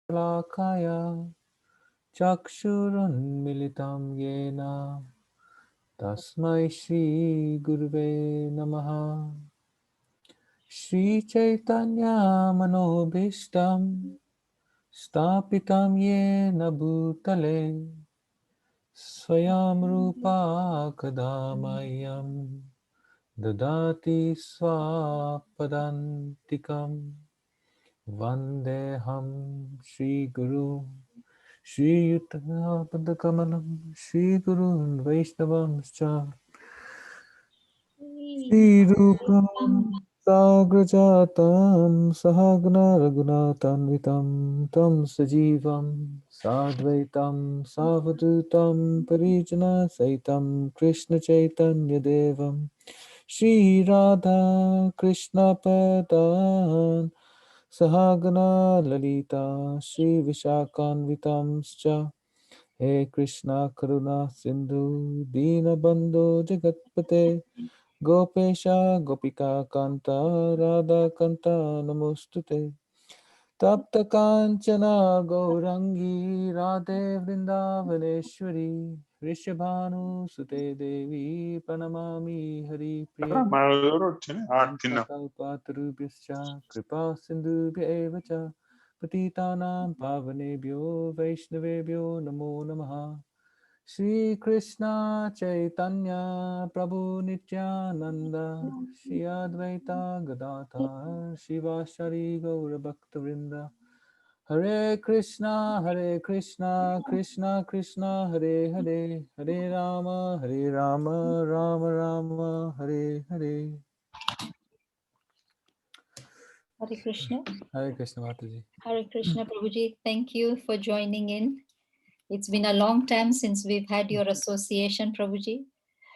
Lakaya Chakshurunmilitam Yena Tasmai Shri Guruve Namaha. Shri Chaitanya Manobhishtam Stapitam Yena Bhutale Swayam Rupa Kadamayam Dadati Swapadantikam Vandeham Shri Guru Shri YuttapadaKamalam Shri Gurun Vaishnavamscha Shri Rupam Sagrajatam Sahagna Raghunatanvitam Tam Sajivam Sadvaitam Savadutam Parijana Saitam Krishna Chaitanya Devam Shri Radha Krishna Padan Sahagana Lalita Shri Vishakanvitamscha He Krishna Karuna Sindhu Dina Bandhu Jagatpate Gopesha Gopika Kanta Radha Kanta Namostute Tapta Kanchana Gaurangi Radhe Vrindavaneshwari Rishabhanu Sute Devi Pranamami Hari Priye Vancha Kalpatarubhyascha Kripa Sindhubhya Evacha Patitanam Pavanebhyo Vaishnavebhyo Namo Namaha Shri Krishna Chaitanya Prabhu Nityananda Shri Advaita Gadadhar Shivashari Gaura Bhakta Hare Krishna, Krishna Krishna, Hare Hare, Hare Rama, Rama Rama, Hare Hare. Hare Krishna. Hare Krishna Mataji. Hare Krishna Prabhuji. Thank you for joining in. It's been a long time since we've had your association, Prabhuji.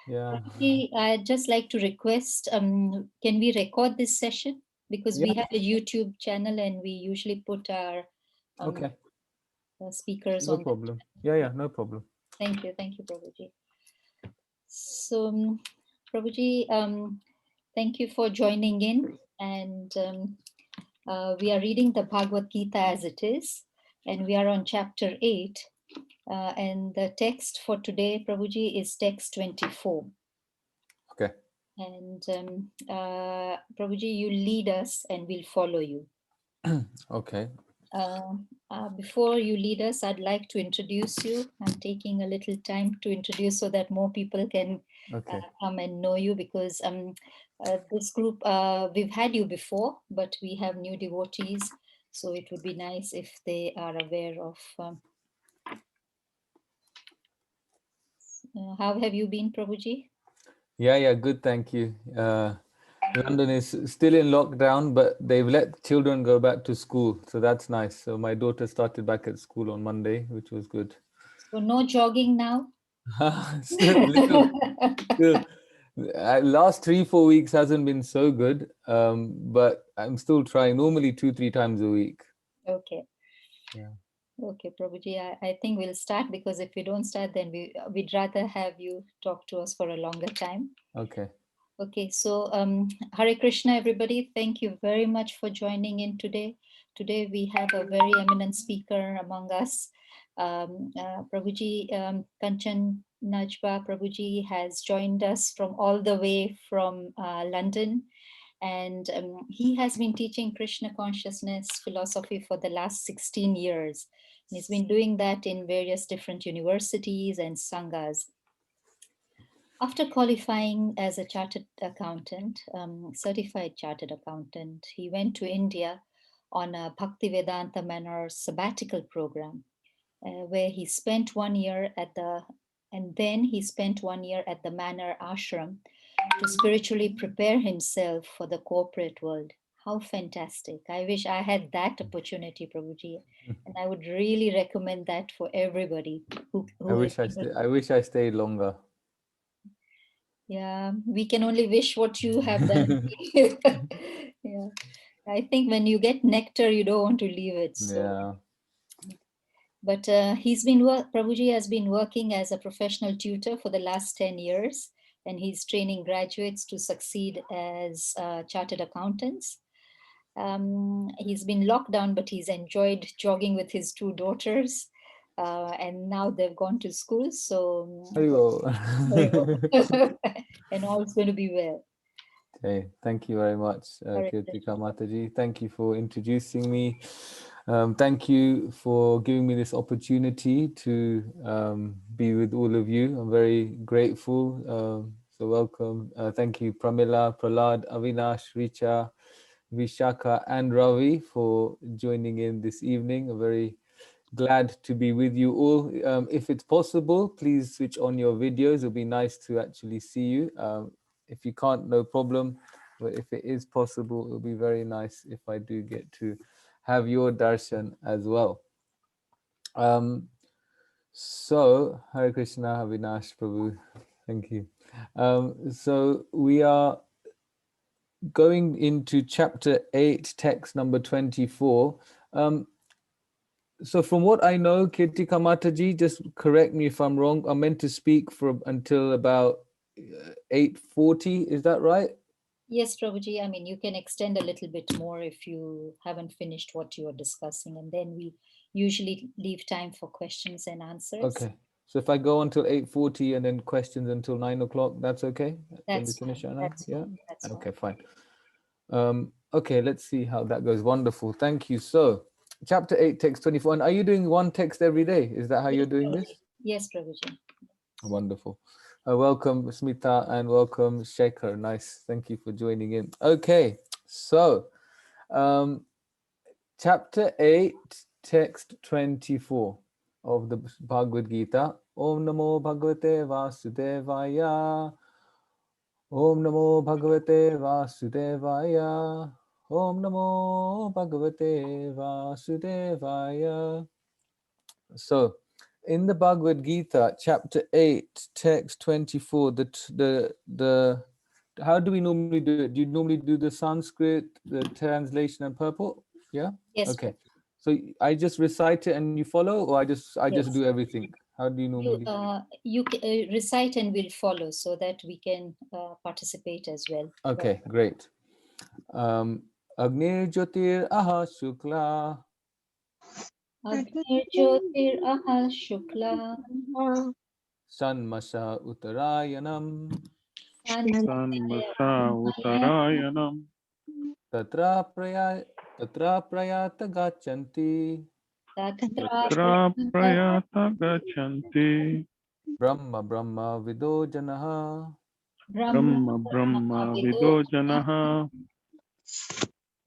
Yeah. Prabhuji, I'd just like to request, can we record this session? Because we Yeah. have a YouTube channel and we usually put our Okay. speakers No on that. problem. Yeah, no problem. Thank you, Prabhuji. So, Prabhuji, thank you for joining in. And we are reading the Bhagavad-Gita as it is. And we are on chapter 8. And the text for today, Prabhuji, is text 24. Okay. And Prabhuji, you lead us and we'll follow you. Okay. Before you lead us, I'd like to introduce you. I'm taking a little time to introduce so that more people can come and know you, because this group, we've had you before, but we have new devotees. So it would be nice if they are aware of. How have you been, Prabhuji? Yeah, good, thank you. London is still in lockdown, but they've let children go back to school, so that's nice. So my daughter started back at school on Monday, which was good. So no jogging now? still, last 3-4 weeks hasn't been so good, but I'm still trying, normally 2-3 times a week. Okay. Yeah. Okay, Prabhuji, I think we'll start, because if we don't start, then we'd rather have you talk to us for a longer time. Okay. Okay, so Hare Krishna, everybody. Thank you very much for joining in today. Today we have a very eminent speaker among us. Prabhuji, Kanchanabja Prabhuji has joined us from all the way from London. And he has been teaching Krishna consciousness philosophy for the last 16 years. And he's been doing that in various different universities and sanghas. After qualifying as a chartered accountant, certified chartered accountant, he went to India on a Bhaktivedanta Manor sabbatical program, where he spent 1 year then he spent 1 year at the Manor ashram to spiritually prepare himself for the corporate world. How fantastic. I wish I had that opportunity, Prabhuji. And I would really recommend that for everybody who I wish I stayed longer. Yeah, we can only wish what you have done. Yeah, I think when you get nectar, you don't want to leave it. So. Yeah. But Prabhuji has been working as a professional tutor for the last 10 years, and he's training graduates to succeed as chartered accountants. He's been locked down, but he's enjoyed jogging with his two daughters. And now they've gone to school. So, and all's going to be well. Okay, thank you very much, Hare Kirtika Krishna. Mataji. Thank you for introducing me. Thank you for giving me this opportunity to be with all of you. I'm very grateful. So welcome. Thank you, Pramila, Pralad, Avinash, Richa, Vishaka, and Ravi for joining in this evening. I'm very glad to be with you all. If it's possible, please switch on your videos. It'll be nice to actually see you. If you can't, no problem. But if it is possible, it'll be very nice if I do get to have your darshan as well. So, Hare Krishna, Avinash Prabhu. Thank you. So we are going into chapter 8, text number 24. So from what I know, Kirtika Mataji, just correct me if I'm wrong, I'm meant to speak for until about 8:40, is that right? Yes, Prabhuji. I mean, you can extend a little bit more if you haven't finished what you are discussing, and then we usually leave time for questions and answers. Okay. So if I go until 8:40 and then questions until 9 o'clock, that's okay? Then we That's finish fine. at 9? That's Yeah? fine. That's Okay, fine. fine. Okay, let's see how that goes. Wonderful. Thank you. So, chapter 8, text 24. And are you doing one text every day? Is that how you're doing this? Yes, Prabhuji. Wonderful. Welcome, Smita, and welcome, Shekhar. Nice. Thank you for joining in. Okay, so um, chapter 8, text 24 of the Bhagavad-Gita. Om Namo Bhagavate Vasudevaya. Om Namo Bhagavate Vasudevaya. Om Namo Bhagavate Vasudevaya. So, in the Bhagavad Gita, chapter 8, text 24, how do we normally do it? Do you normally do the Sanskrit, the translation and purport? Yeah? Yes, Okay. Prabhuji. So I just recite it and you follow, or I just Yes. do everything? How do you normally? You recite and we'll follow so that we can participate as well. Okay, great. Agnir Jyotir Aha Shukla Agni Jyotir Aha Shukla Sanmasa Uttarayanam Sanmasa Uttarayanam Tatra Prayata Gachanti Tatra Tatra Prayata Gachanti Brahma Vido Janaha. Brahma Brahma Brahma Vido. Vido Janaha.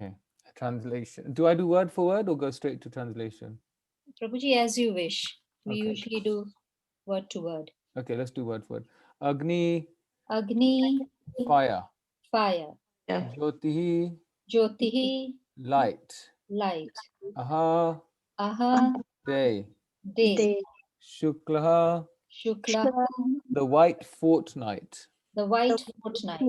Okay. Translation. Do I do word for word or go straight to translation? Prabhuji, as you wish. We Okay. usually do word to word. Okay, let's do word for word. Agni, Agni, fire. fire. Jyotihi, Jyotihi, light. light. Aha, Aha, day. day. Shuklaha, Shukla, the white fortnight. the white fortnight.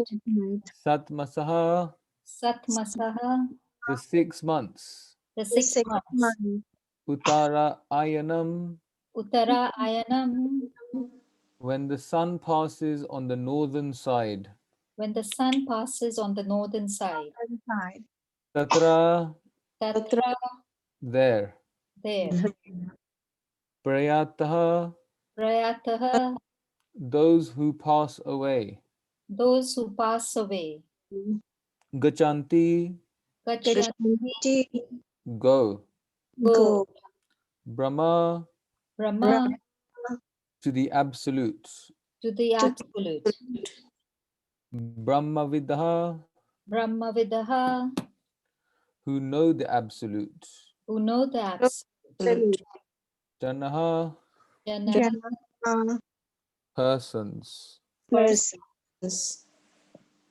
Satmasaha, Satmasaha, the 6 months. the 6 months. Uttara Ayanam, Uttara Ayanam, when the sun passes on the northern side. when the sun passes on the northern side. Tatra, Tatra, there. there. Prayataha, Prayataha, those who pass away. those who pass away. Gachanti, Gachanti, go. go. Brahma, Brahma, to the absolute. to the absolute. Brahma Vidha, Brahma Vidaha, who know the absolute. who know the absolute. Janaha, Jana, persons. persons.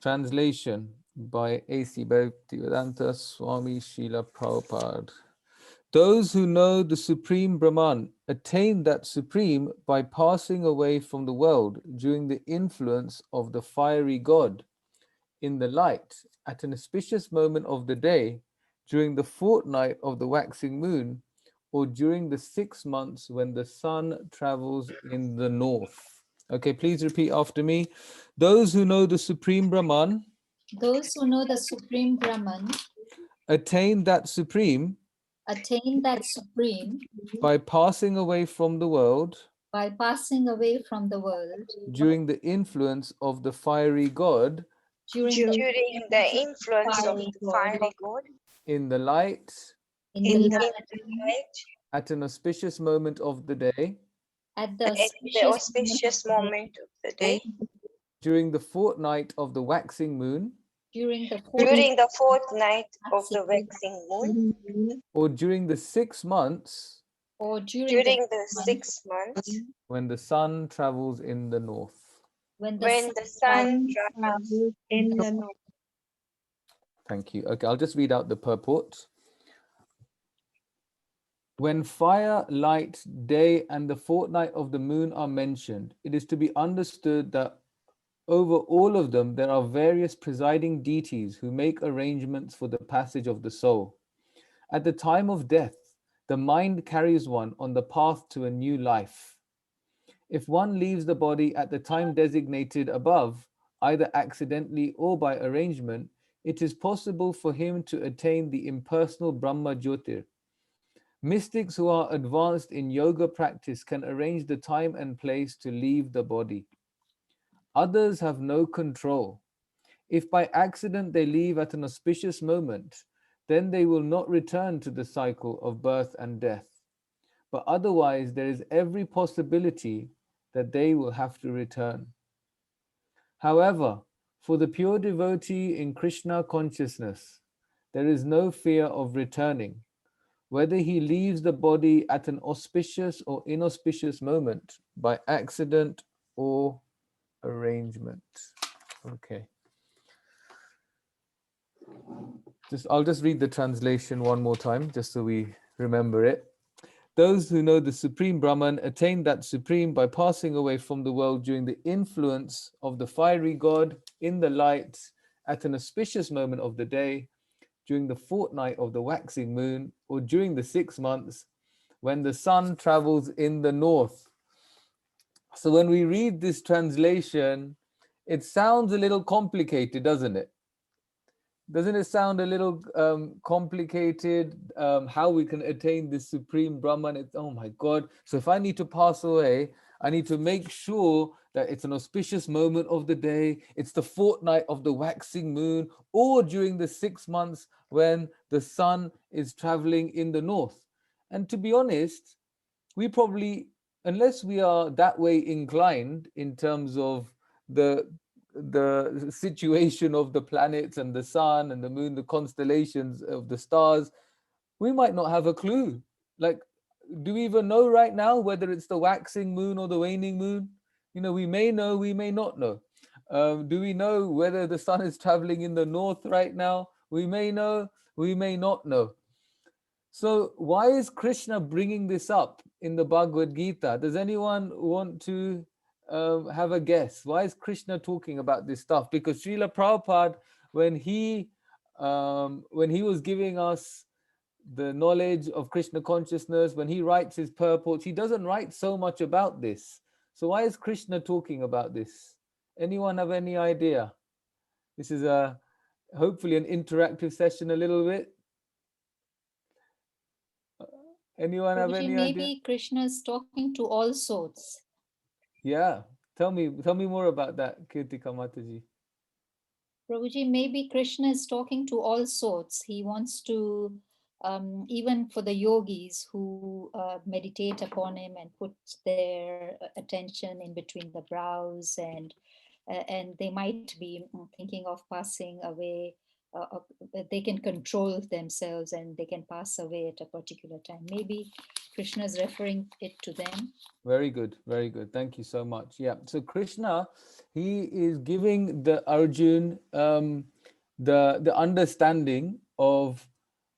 Translation by A.C. Bhaktivedanta Swami Srila Prabhupada. Those who know the Supreme Brahman attain that Supreme by passing away from the world during the influence of the fiery God, in the light, at an auspicious moment of the day, during the fortnight of the waxing moon, or during the 6 months when the sun travels in the north. Okay, please repeat after me. Those who know the Supreme Brahman Those who know the Supreme Brahman attain that supreme by passing away from the world during the influence of the fiery god during the influence of the fiery god in the light in the night at an auspicious moment of the day at the at the auspicious moment of the day during the fortnight of the waxing moon during the during the fortnight of the waxing moon or during the 6 months or during the 6 months when the sun travels in the north. when when the sun travels in the north. Thank you. Okay, I'll just read out the purport. When fire, light, day, and the fortnight of the moon are mentioned, it is to be understood that over all of them there are various presiding deities who make arrangements for the passage of the soul. At the time of death, the mind carries one on the path to a new life. If one leaves the body at the time designated above, either accidentally or by arrangement, it is possible for him to attain the impersonal Brahma Jyotir. Mystics who are advanced in yoga practice can arrange the time and place to leave the body. Others have no control. If by accident they leave at an auspicious moment, then they will not return to the cycle of birth and death. But otherwise, there is every possibility that they will have to return. However, for the pure devotee in Krishna consciousness, there is no fear of returning, whether he leaves the body at an auspicious or inauspicious moment, by accident or arrangement. Okay. I'll just read the translation one more time, just so we remember it. Those who know the Supreme Brahman attain that Supreme by passing away from the world during the influence of the fiery god in the light at an auspicious moment of the day, during the fortnight of the waxing moon, or during the 6 months when the sun travels in the north. So when we read this translation, it sounds a little complicated, doesn't it? Doesn't it sound a little complicated, how we can attain this supreme Brahman? It's, oh my God. So if I need to pass away, I need to make sure that it's an auspicious moment of the day, it's the fortnight of the waxing moon, or during the 6 months when the sun is traveling in the north. And to be honest, we probably, unless we are that way inclined in terms of the situation of the planets and the sun and the moon, the constellations of the stars, we might not have a clue. Like, do we even know right now whether it's the waxing moon or the waning moon? You know, we may know, we may not know. Do we know whether the sun is traveling in the north right now? We may know, we may not know. So why is Krishna bringing this up in the Bhagavad-Gita? Does anyone want to have a guess? Why is Krishna talking about this stuff? Because Srila Prabhupada, when he was giving us the knowledge of Krishna consciousness, when he writes his purports, he doesn't write so much about this. So why is Krishna talking about this? Anyone have any idea? This is hopefully an interactive session a little bit. Anyone have any idea? Maybe Krishna is talking to all sorts. Yeah, tell me more about that, Kirtika Mataji. Prabhuji, maybe Krishna is talking to all sorts. He wants to, even for the yogis who meditate upon him and put their attention in between the brows, and they might be thinking of passing away. They can control themselves and they can pass away at a particular time. Maybe Krishna is referring it to them. Very good, very good. Thank you so much. Yeah, so Krishna, he is giving the Arjun the understanding of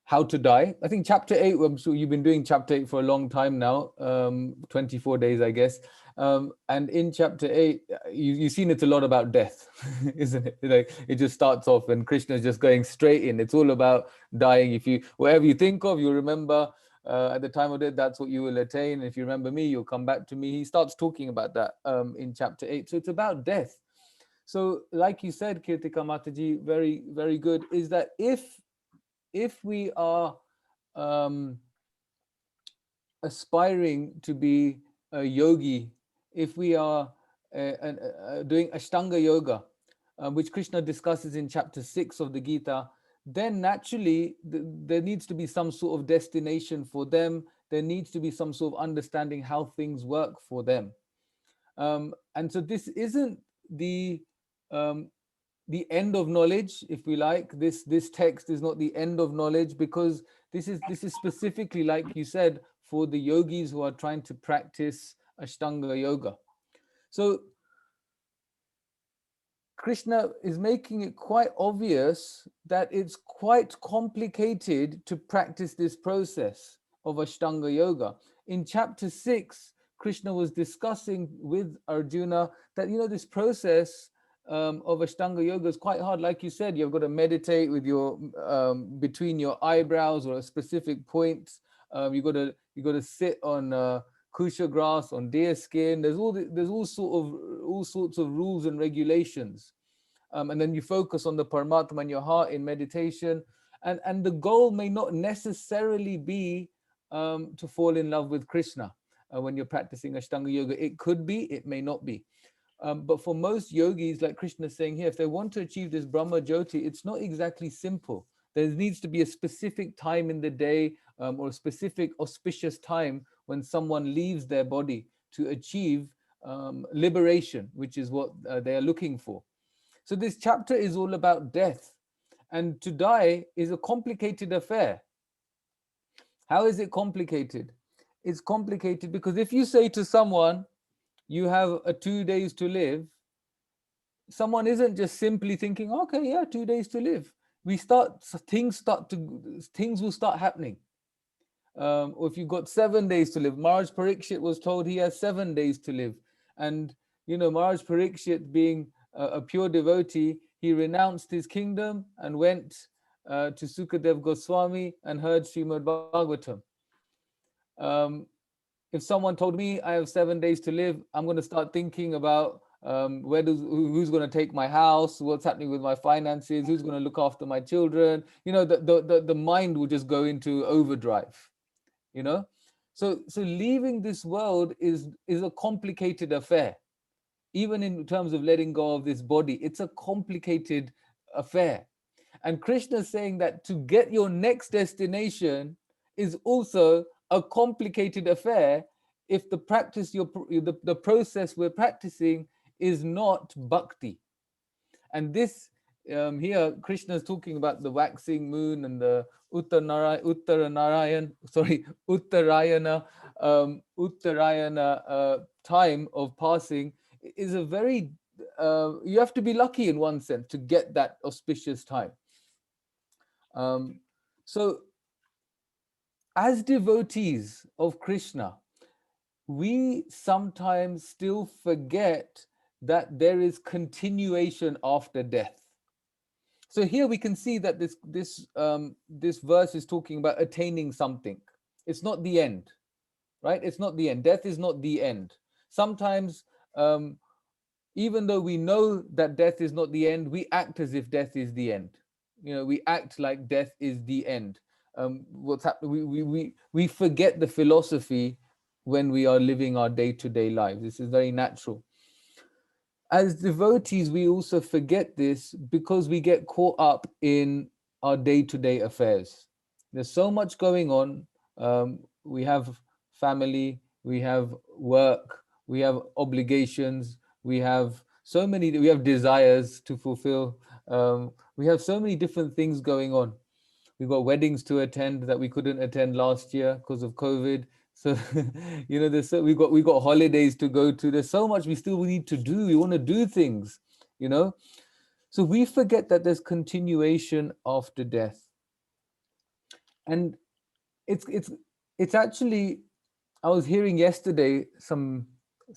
how to die. I think chapter 8, I'm sure you've been doing chapter 8 for a long time now, 24 days, I guess. And in chapter 8, you've seen it's a lot about death, isn't it? Like, it just starts off and Krishna is just going straight in. It's all about dying. If you, whatever you think of, you remember at the time of death, that's what you will attain. If you remember me, you'll come back to me. He starts talking about that in chapter 8. So it's about death. So like you said, Kirtika Mataji, very, very good, is that if if we are aspiring to be a yogi, if we are doing Ashtanga Yoga, which Krishna discusses in chapter 6 of the Gita, then naturally there needs to be some sort of destination for them. There needs to be some sort of understanding how things work for them. And so this isn't um, the end of knowledge, if we like. This text is not the end of knowledge, because this is specifically, like you said, for the yogis who are trying to practice Ashtanga Yoga. So Krishna is making it quite obvious that it's quite complicated to practice this process of Ashtanga Yoga. In chapter 6, Krishna was discussing with Arjuna that, this process of Ashtanga Yoga is quite hard. Like you said, you've got to meditate with your between your eyebrows or a specific point. You got to sit on kusha grass, on deer skin. There's all sorts of rules and regulations, and then you focus on the Paramatma in your heart in meditation, and the goal may not necessarily be to fall in love with Krishna when you're practicing Ashtanga Yoga. It could be, it may not be. But for most yogis, like Krishna is saying here, if they want to achieve this Brahma Jyoti, it's not exactly simple. There needs to be a specific time in the day, or a specific auspicious time when someone leaves their body to achieve liberation, which is what they are looking for. So this chapter is all about death. And to die is a complicated affair. How is it complicated? It's complicated because if you say to someone, you have 2 days to live, someone isn't just simply thinking, okay, yeah, 2 days to live. Things will start happening. Or if you've got 7 days to live, Maharaj Parikshit was told he has 7 days to live. And, Maharaj Parikshit, being a pure devotee, he renounced his kingdom and went to Sukadev Goswami and heard Srimad Bhagavatam. If someone told me I have 7 days to live, I'm going to start thinking about who's going to take my house, what's happening with my finances, who's going to look after my children. The mind will just go into overdrive. So leaving this world is a complicated affair. Even in terms of letting go of this body, it's a complicated affair. And Krishna is saying that to get your next destination is also a complicated affair if the process we're practicing is not bhakti. And this here, Krishna is talking about the waxing moon and the Uttarayana time of passing is a very, you have to be lucky in one sense to get that auspicious time. So as devotees of Krishna, we sometimes still forget that there is continuation after death. So here we can see that this verse is talking about attaining something. It's not the end, right? It's not the end. Death is not the end. Sometimes, even though we know that death is not the end, we act as if death is the end. We act like death is the end. What's happening? We forget the philosophy when we are living our day-to-day lives. This is very natural. As devotees, we also forget this because we get caught up in our day-to-day affairs. There's so much going on. We have family, we have work, we have obligations, we have desires to fulfill. We have so many different things going on. We've got weddings to attend that we couldn't attend last year because of COVID. So, we got holidays to go to. There's so much we still need to do. We want to do things, So we forget that there's continuation after death. And it's actually, I was hearing yesterday some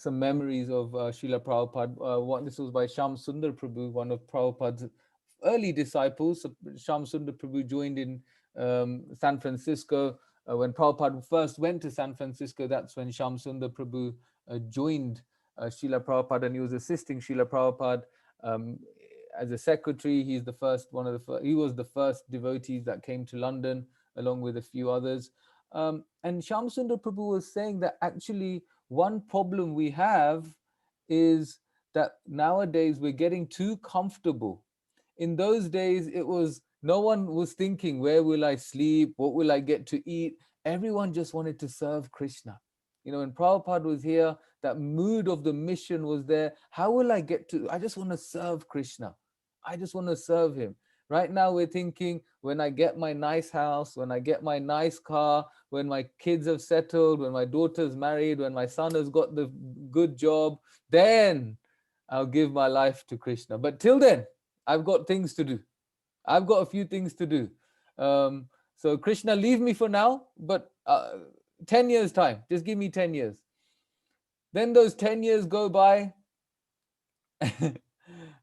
memories of Srila Prabhupada. This was by Shyam Sundar Prabhu, one of Prabhupada's early disciples. Shyam Sundar Prabhu joined in San Francisco. When Prabhupada first went to San Francisco, that's when Shyam Sundar Prabhu joined Srila Prabhupada, and he was assisting Srila Prabhupada as a secretary. He's the first, he was the first devotees that came to London along with a few others. And Shyamsundar Prabhu was saying that actually one problem we have is that nowadays we're getting too comfortable. In those days, it was, no one was thinking, where will I sleep? What will I get to eat? Everyone just wanted to serve Krishna. When Prabhupada was here, that mood of the mission was there. How will I get to, I just want to serve Krishna. I just want to serve him. Right now we're thinking, when I get my nice house, when I get my nice car, when my kids have settled, when my daughter's married, when my son has got the good job, then I'll give my life to Krishna. But till then, I've got things to do. I've got a few things to do. So Krishna, leave me for now, but 10 years time, just give me 10 years. Then those 10 years go by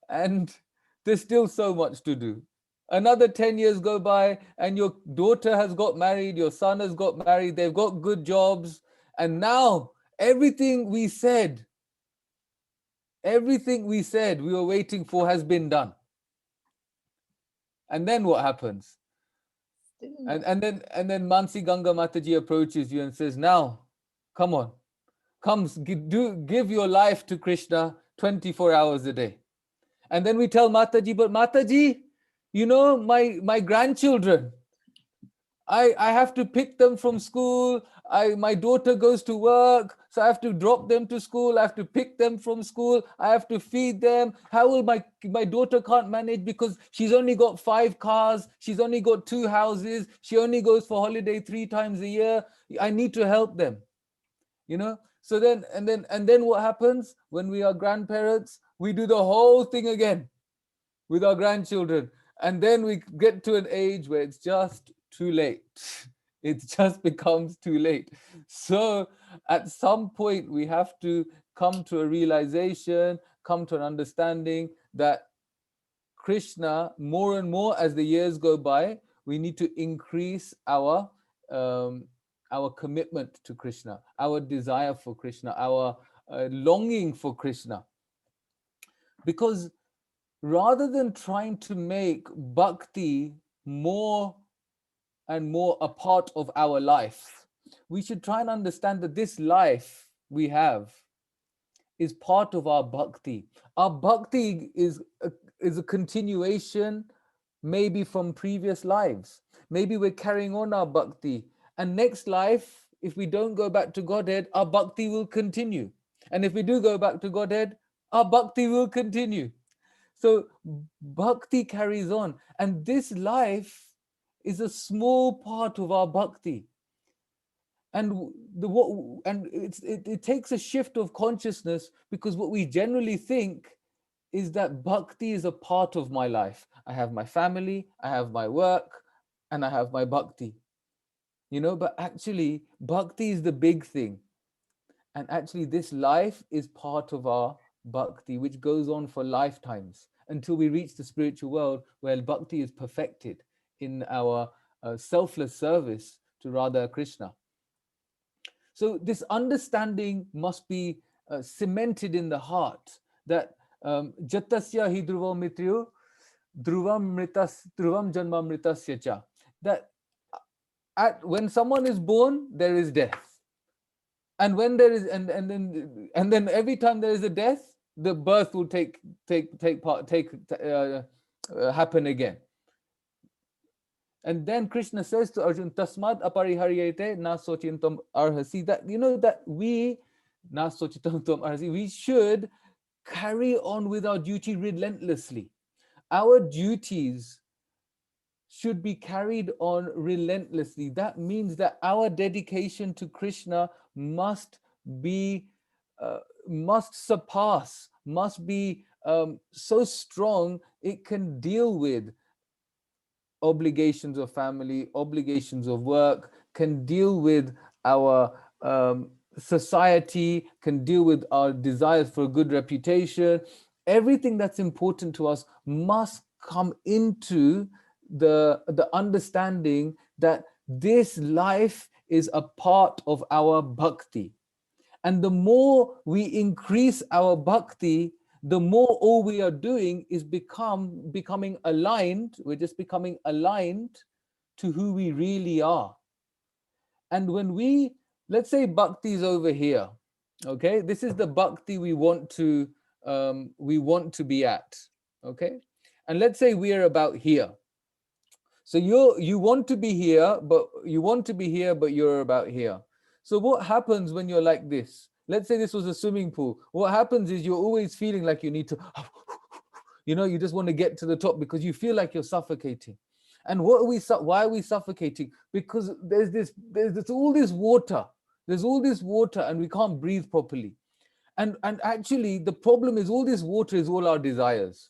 and there's still so much to do. Another 10 years go by and your daughter has got married, your son has got married, they've got good jobs. And now everything we said we were waiting for has been done. And then what happens? And then Mansi Ganga Mataji approaches you and says, now, come on, give your life to Krishna 24 hours a day. And then we tell Mataji, but Mataji, my grandchildren, I have to pick them from school. My daughter goes to work, so I have to drop them to school. I have to pick them from school. I have to feed them. How will my daughter can't manage because she's only got 5 cars. She's only got 2 houses. She only goes for holiday 3 times a year. I need to help them, So then what happens when we are grandparents? We do the whole thing again with our grandchildren. And then we get to an age where it's just too late. It just becomes too late. So at some point, we have to come to a realization, come to an understanding that Krishna, more and more as the years go by, we need to increase our commitment to Krishna, our desire for Krishna, our longing for Krishna. Because rather than trying to make bhakti more and more a part of our life, we should try and understand that this life we have is part of our bhakti. Our bhakti is a continuation maybe from previous lives. Maybe we're carrying on our bhakti, and next life, if we don't go back to Godhead, our bhakti will continue. And if we do go back to Godhead, our bhakti will continue. So bhakti carries on, and this life is a small part of our bhakti. And it takes a shift of consciousness, because what we generally think is that bhakti is a part of my life. I have my family, I have my work, and I have my bhakti. But actually, bhakti is the big thing. And actually, this life is part of our bhakti, which goes on for lifetimes until we reach the spiritual world where bhakti is perfected in our selfless service to Radha Krishna. So this understanding must be cemented in the heart that jatasya hi dhruvam mitru dhruvam janma mritasya cha, that when someone is born, there is death. And when there is, and then every time there is a death, the birth will happen again. And then Krishna says to Arjuna, Tasmad apariharyate na sochintam arhasi, that that we na sochintam arhasi, we should carry on with our duty relentlessly. Our duties should be carried on relentlessly. That means that our dedication to Krishna must be so strong it can deal with obligations of family, obligations of work, can deal with our society, can deal with our desires for a good reputation. Everything that's important to us must come into the understanding that this life is a part of our bhakti. And the more we increase our bhakti, the more all we are doing is becoming aligned. We're just becoming aligned to who we really are. And when we, let's say bhakti is over here, okay, this is the bhakti we want to be at, okay, and let's say we are about here. So you want to be here, but you're about here. So what happens when you're like this? Let's say this was a swimming pool. What happens is you're always feeling like you need to, you just want to get to the top because you feel like you're suffocating. And why are we suffocating? Because there's all this water. There's all this water and we can't breathe properly. And actually the problem is all this water is all our desires.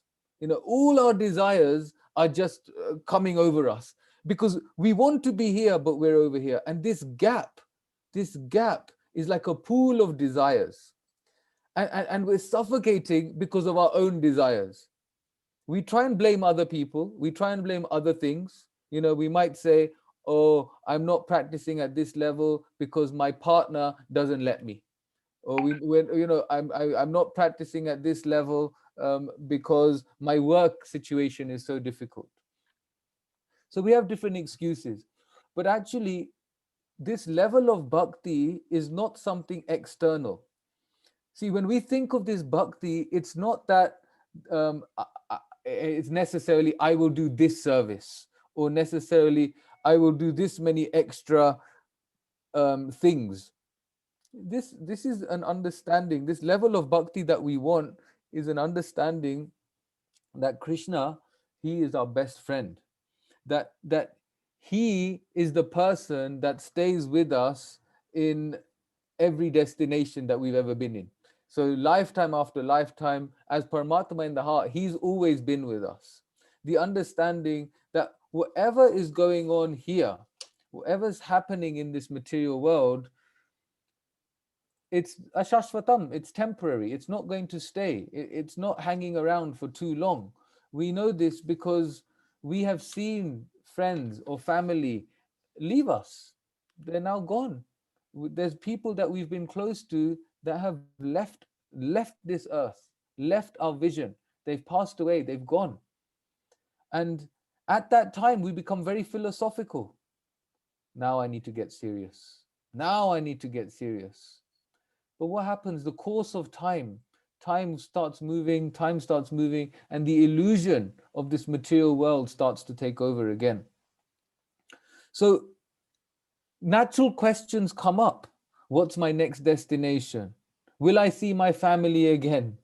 All our desires are just coming over us because we want to be here, but we're over here. And this gap is like a pool of desires. And we're suffocating because of our own desires. We try and blame other people. We try and blame other things. We might say, oh, I'm not practicing at this level because my partner doesn't let me. Or I'm not practicing at this level because my work situation is so difficult. So we have different excuses. But actually, this level of bhakti is not something external. See, when we think of this bhakti, it's not that it's necessarily I will do this service, or necessarily I will do this many extra things. This is an understanding. This level of bhakti that we want is an understanding that Krishna, he is our best friend. That he is the person that stays with us in every destination that we've ever been in. So lifetime after lifetime, as Paramatma in the heart, he's always been with us. The understanding that whatever is going on here, whatever's happening in this material world, it's ashashvatam, it's temporary, it's not going to stay, it's not hanging around for too long. We know this because we have seen friends or family leave us. They're now gone. There's people that we've been close to that have left this earth, left our vision. They've passed away, they've gone. And at that time we become very philosophical. Now I need to get serious. Now I need to get serious. But what happens? The course of time starts moving, and the illusion of this material world starts to take over again. So natural questions come up. What's my next destination? Will I see my family again?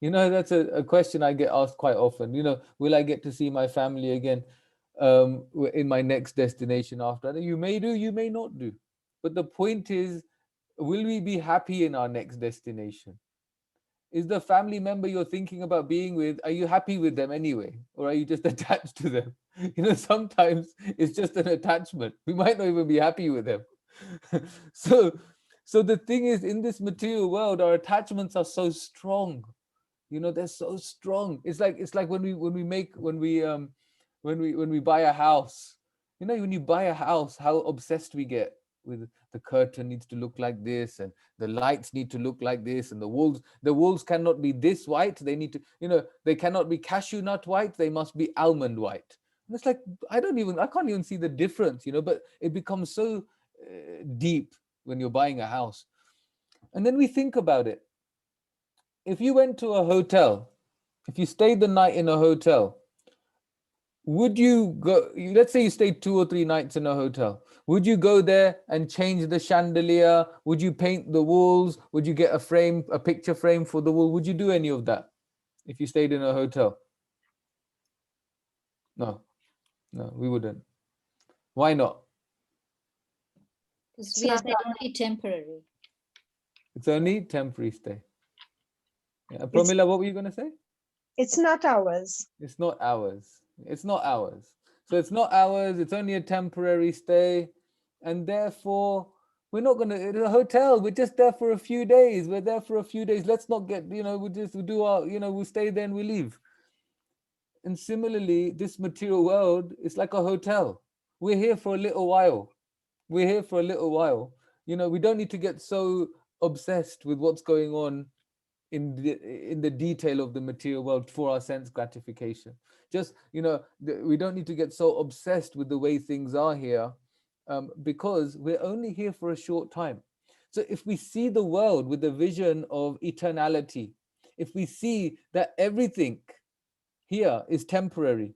That's a question I get asked quite often. Will I get to see my family again in my next destination after? You may do, you may not do. But the point is, will we be happy in our next destination? Is the family member you're thinking about being with, are you happy with them anyway? Or are you just attached to them? Sometimes it's just an attachment. We might not even be happy with them. So the thing is, in this material world, our attachments are so strong. They're so strong. It's like when we buy a house. When you buy a house, how obsessed we get with the curtain needs to look like this, and the lights need to look like this, and the walls cannot be this white. They need to, they cannot be cashew nut white. They must be almond white. And it's like I can't even see the difference, but it becomes so deep when you're buying a house. And then we think about it. If you went to a hotel, if you stayed the night in a hotel, would you go, let's say you stayed 2 or 3 nights in a hotel, would you go there and change the chandelier? Would you paint the walls? Would you get a picture frame for the wall? Would you do any of that if you stayed in a hotel? No, we wouldn't. Why not? Because we are only temporary. It's only temporary stay. Yeah. Pramila, what were you going to say? It's not ours. It's not ours. It's not ours. So it's not ours. It's only a temporary stay. And therefore, we're not going to, in a hotel, we're just there for a few days. We're there for a few days. Let's not get, we do our, we'll stay there and we leave. And similarly, this material world is like a hotel. We're here for a little while. We're here for a little while. We don't need to get so obsessed with what's going on in the detail of the material world for our sense gratification. Just, we don't need to get so obsessed with the way things are here, because we're only here for a short time. So if we see the world with the vision of eternality, if we see that everything here is temporary,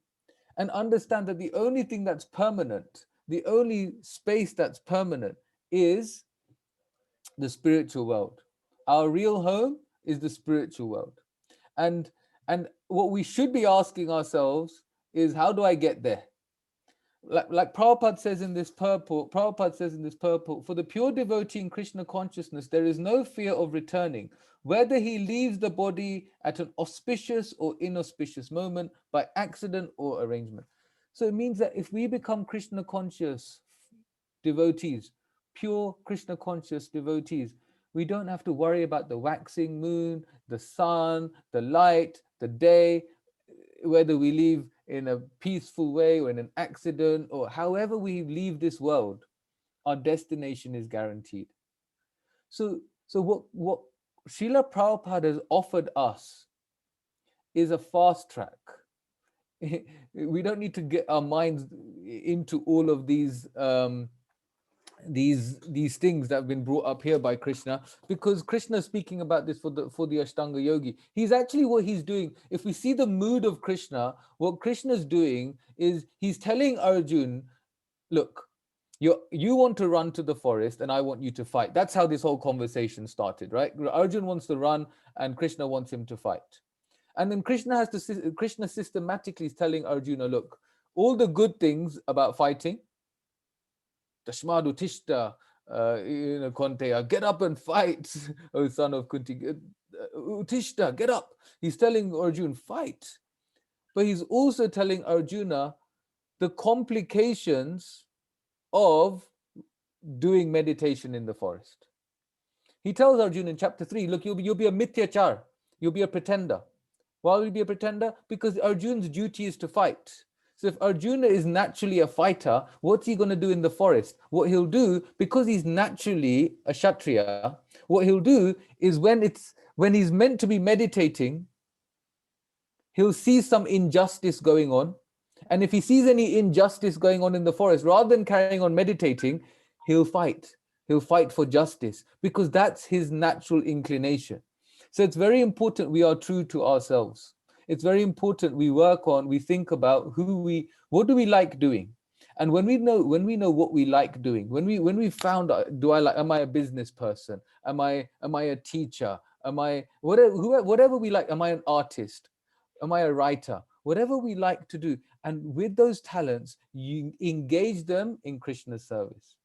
and understand that the only thing that's permanent, the only space that's permanent is the spiritual world. Our real home is the spiritual world. And what we should be asking ourselves is, how do I get there? Like Prabhupada says in this purport, for the pure devotee in Krishna consciousness, there is no fear of returning, whether he leaves the body at an auspicious or inauspicious moment, by accident or arrangement. So it means that if we become Krishna conscious devotees, pure Krishna conscious devotees, we don't have to worry about the waxing moon, the sun, the light, the day, whether we leave in a peaceful way or in an accident, or however we leave this world, our destination is guaranteed. So what Srila Prabhupada has offered us is a fast track. We don't need to get our minds into all of these things that have been brought up here by Krishna, because Krishna is speaking about this for the Ashtanga yogi. He's actually, what he's doing, if we see the mood of Krishna, what Krishna is doing is he's telling Arjun, look, you want to run to the forest and I want you to fight. That's how this whole conversation started, right? Arjun wants to run and Krishna wants him to fight. And then Krishna systematically is telling Arjuna, look, all the good things about fighting, Tashmadu Tishta, Konteya, get up and fight, O son of Kunti. Tishta, get up. He's telling Arjuna, fight. But he's also telling Arjuna the complications of doing meditation in the forest. He tells Arjuna in chapter 3, look, you'll be a mithyachar, you'll be a pretender. Why will you be a pretender? Because Arjuna's duty is to fight. So if Arjuna is naturally a fighter, what's he going to do in the forest? What he'll do, because he's naturally a Kshatriya, what he'll do is when he's meant to be meditating, he'll see some injustice going on. And if he sees any injustice going on in the forest, rather than carrying on meditating, he'll fight. He'll fight for justice, because that's his natural inclination. So it's very important we are true to ourselves. It's very important we think about what do we like doing? And when we know what we like doing, when we found out, am I a business person? Am I a teacher? Am I whatever we like? Am I an artist? Am I a writer? Whatever we like to do. And with those talents, you engage them in Krishna's service.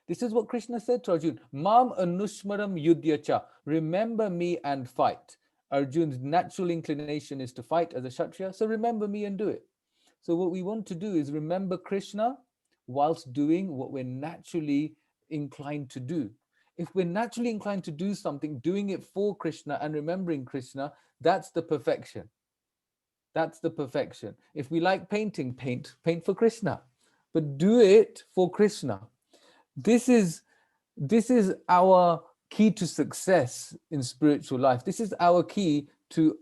This is what Krishna said to Arjuna, Mam anushmaram yudhyacha, remember me and fight. Arjun's natural inclination is to fight as a Kshatriya, so remember me and do it. So what we want to do is remember Krishna whilst doing what we're naturally inclined to do. If we're naturally inclined to do something, doing it for Krishna and remembering Krishna, that's the perfection. That's the perfection. If we like painting, paint for Krishna, but do it for Krishna. This is our key to success in spiritual life. This is our key to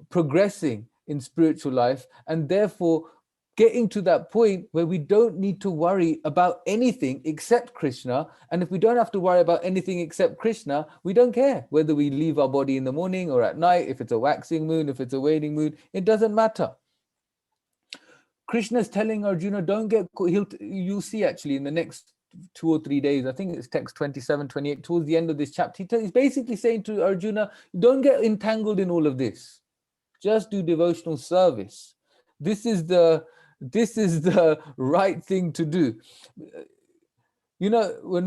progressing in spiritual life, and therefore getting to that point where we don't need to worry about anything except Krishna. And if we don't have to worry about anything except Krishna, we don't care whether we leave our body in the morning or at night, if it's a waxing moon, if it's a waning moon, it doesn't matter. Krishna is telling Arjuna, don't get caught. You'll see actually in the next 2 or 3 days, I think it's text 27, 28, towards the end of this chapter, he's basically saying to Arjuna, don't get entangled in all of this. Just do devotional service. This is the right thing to do. You know, when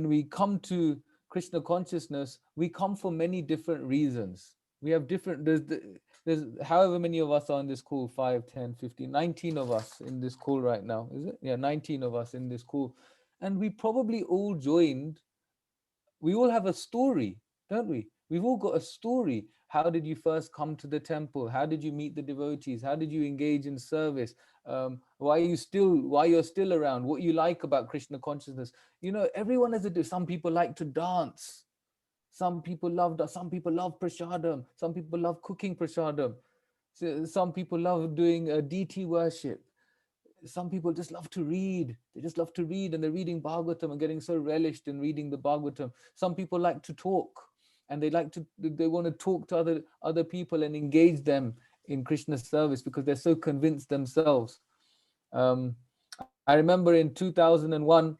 we come to Krishna consciousness, we come for many different reasons. We have different, there's however many of us are in this call, 5, 10, 15, 19 of us in this call right now, is it? Yeah, 19 of us in this call. And we probably all joined, we all have a story, don't we? We've all got a story. How did you first come to the temple? How did you meet the devotees? How did you engage in service? Why you're still around? What you like about Krishna consciousness? You know, everyone has a do. Some people like to dance. Some people love prasadam. Some people love cooking prasadam. So some people love doing deity worship. Some people just love to read. They just love to read, and they're reading Bhagavatam and getting so relished in reading the Bhagavatam. Some people like to talk, and they want to talk to other people and engage them in Krishna's service because they're so convinced themselves. I remember in 2001,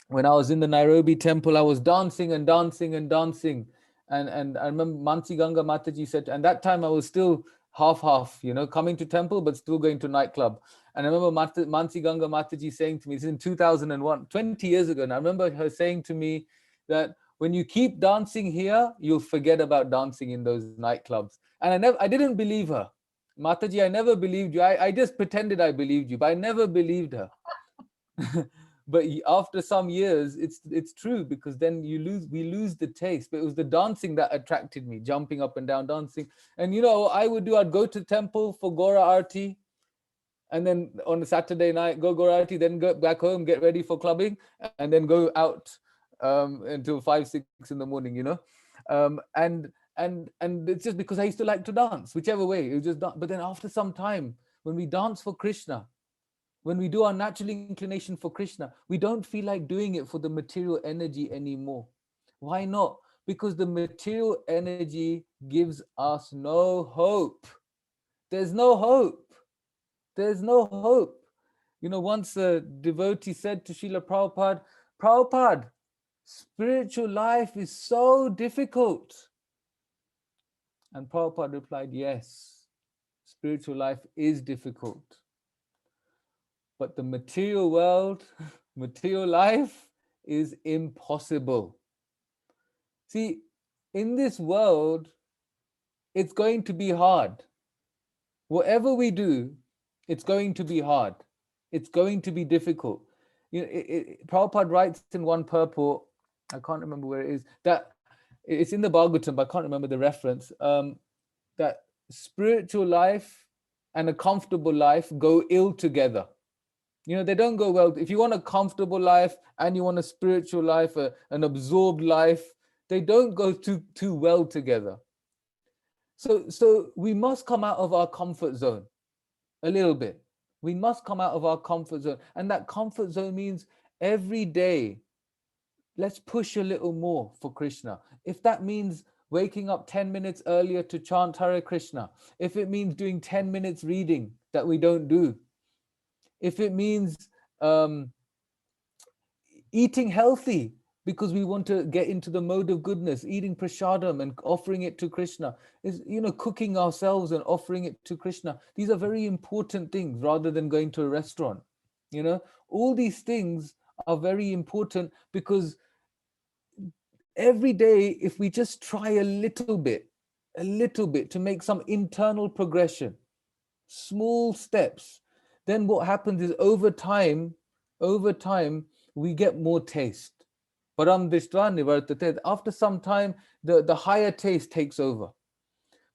when I was in the Nairobi temple, I was dancing and dancing and dancing. And I remember Mansi Ganga Mataji said, and that time I was still half, you know, coming to temple, but still going to nightclub. And I remember Mansi Ganga Mataji saying to me, this is in 2001, 20 years ago. And I remember her saying to me that when you keep dancing here, you'll forget about dancing in those nightclubs. And I didn't believe her. Mataji, I never believed you. I just pretended I believed you, but I never believed her. But after some years, it's true, because then we lose the taste. But it was the dancing that attracted me, jumping up and down, dancing. And you know, I'd go to temple for Gora Arti, and then on a Saturday night, go Gora Arti, then go back home, get ready for clubbing, and then go out until 5, 6 in the morning, you know. And it's just because I used to like to dance, whichever way, it was just dance. But then after some time, when we dance for Krishna, when we do our natural inclination for Krishna, we don't feel like doing it for the material energy anymore. Why not? Because the material energy gives us no hope. There's no hope. There's no hope. You know, once a devotee said to Srila Prabhupada, Prabhupada, spiritual life is so difficult. And Prabhupada replied, yes, spiritual life is difficult. But the material world, material life is impossible. See, in this world, it's going to be hard. Whatever we do, it's going to be hard. It's going to be difficult. You know, Prabhupada writes in one purport, I can't remember where it is, that it's in the Bhagavatam, but I can't remember the reference, that spiritual life and a comfortable life go ill together. You know, they don't go well. If you want a comfortable life and you want a spiritual life, an absorbed life, they don't go too well together. So we must come out of our comfort zone a little bit. We must come out of our comfort zone. And that comfort zone means every day, let's push a little more for Krishna. If that means waking up 10 minutes earlier to chant Hare Krishna, if it means doing 10 minutes reading that we don't do, if it means eating healthy because we want to get into the mode of goodness, eating prasadam and offering it to Krishna, is, you know, cooking ourselves and offering it to Krishna. These are very important things rather than going to a restaurant. You know, all these things are very important because every day, if we just try a little bit to make some internal progression, small steps, then what happens is over time, we get more taste. Param Drishtva Nivartate. After some time, the higher taste takes over.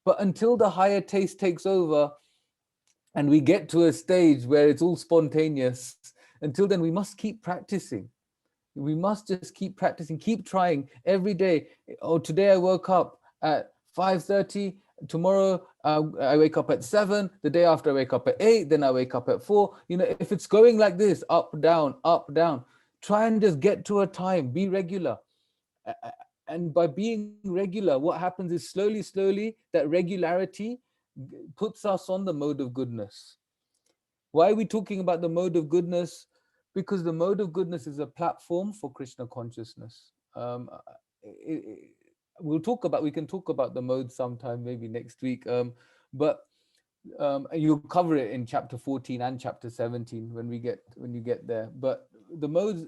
But until the higher taste takes over and we get to a stage where it's all spontaneous, until then we must keep practicing. We must just keep practicing, keep trying every day. Oh, today I woke up at 5:30. Tomorrow I wake up at 7. The day after I wake up at 8. Then I wake up at 4. You know, if it's going like this, up, down, try and just get to a time. Be regular. And by being regular, what happens is slowly, that regularity puts us on the mode of goodness. Why are we talking about the mode of goodness? Because the mode of goodness is a platform for Krishna consciousness. We can talk about the modes sometime, maybe next week. But you'll cover it in chapter 14 and chapter 17 when you get there. But the modes,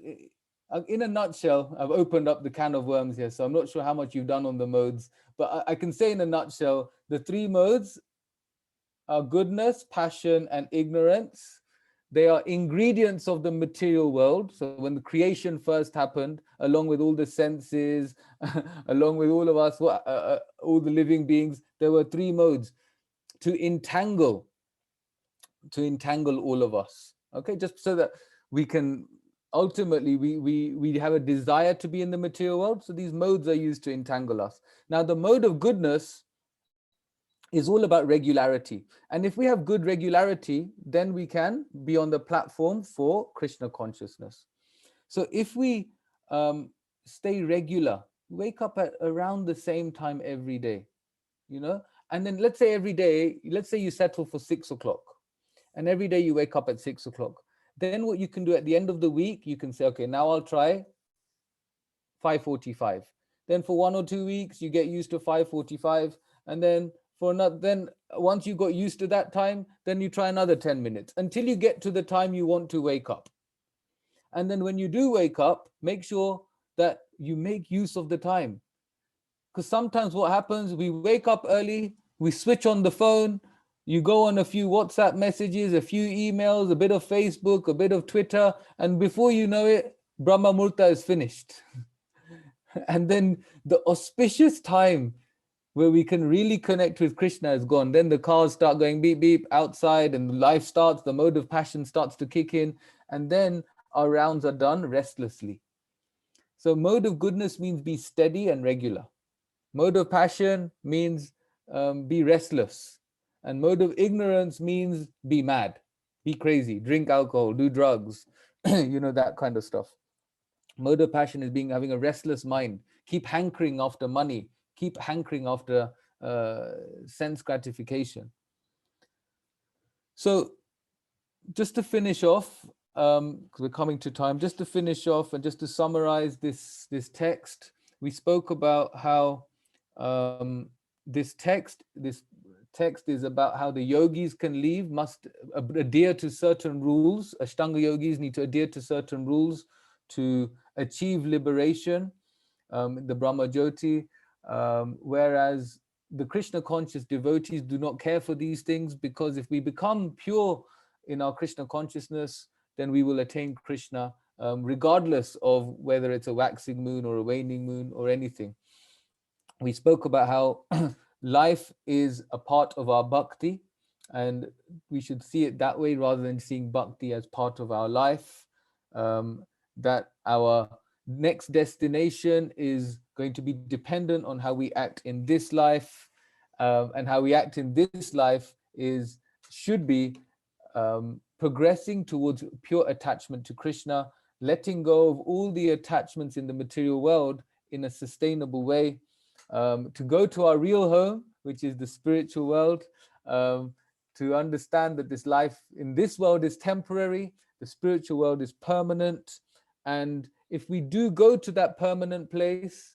in a nutshell, I've opened up the can of worms here, so I'm not sure how much you've done on the modes. But I can say in a nutshell, the 3 modes are goodness, passion, and ignorance. They are ingredients of the material world. So when the creation first happened, along with all the senses, along with all of us, all the living beings, there were three modes to entangle all of us. Okay, just so that we can ultimately we have a desire to be in the material world. So these modes are used to entangle us. Now the mode of goodness is all about regularity. And if we have good regularity, then we can be on the platform for Krishna consciousness. So if we stay regular, wake up at around the same time every day, you know, and then let's say every day, let's say you settle for 6 o'clock, and every day you wake up at 6 o'clock. Then what you can do at the end of the week, you can say, okay, now I'll try 5:45. Then for 1 or 2 weeks, you get used to 5:45, and then once you got used to that time, then you try another 10 minutes until you get to the time you want to wake up. And then when you do wake up, make sure that you make use of the time. Because sometimes what happens, we wake up early, we switch on the phone, you go on a few WhatsApp messages, a few emails, a bit of Facebook, a bit of Twitter, and before you know it, Brahma Murta is finished. And then the auspicious time where we can really connect with Krishna is gone. Then the cars start going beep, beep outside, and life starts, the mode of passion starts to kick in, and then our rounds are done restlessly. So mode of goodness means be steady and regular. Mode of passion means be restless. And mode of ignorance means be mad, be crazy, drink alcohol, do drugs, you know, that kind of stuff. Mode of passion is having a restless mind, keep hankering after money, keep hankering after sense gratification. So just to finish off, because we're coming to time, just to finish off and just to summarize this text, we spoke about how this text is about how the yogis must adhere to certain rules. Ashtanga yogis need to adhere to certain rules to achieve liberation, the Brahma Jyoti, whereas the Krishna conscious devotees do not care for these things, because if we become pure in our Krishna consciousness, then we will attain Krishna, regardless of whether it's a waxing moon or a waning moon or anything. We spoke about how life is a part of our bhakti, and we should see it that way rather than seeing bhakti as part of our life, that our next destination is going to be dependent on how we act in this life, and how we act in this life should be progressing towards pure attachment to Krishna, letting go of all the attachments in the material world in a sustainable way, to go to our real home, which is the spiritual world, to understand that this life in this world is temporary, the spiritual world is permanent, and if we do go to that permanent place,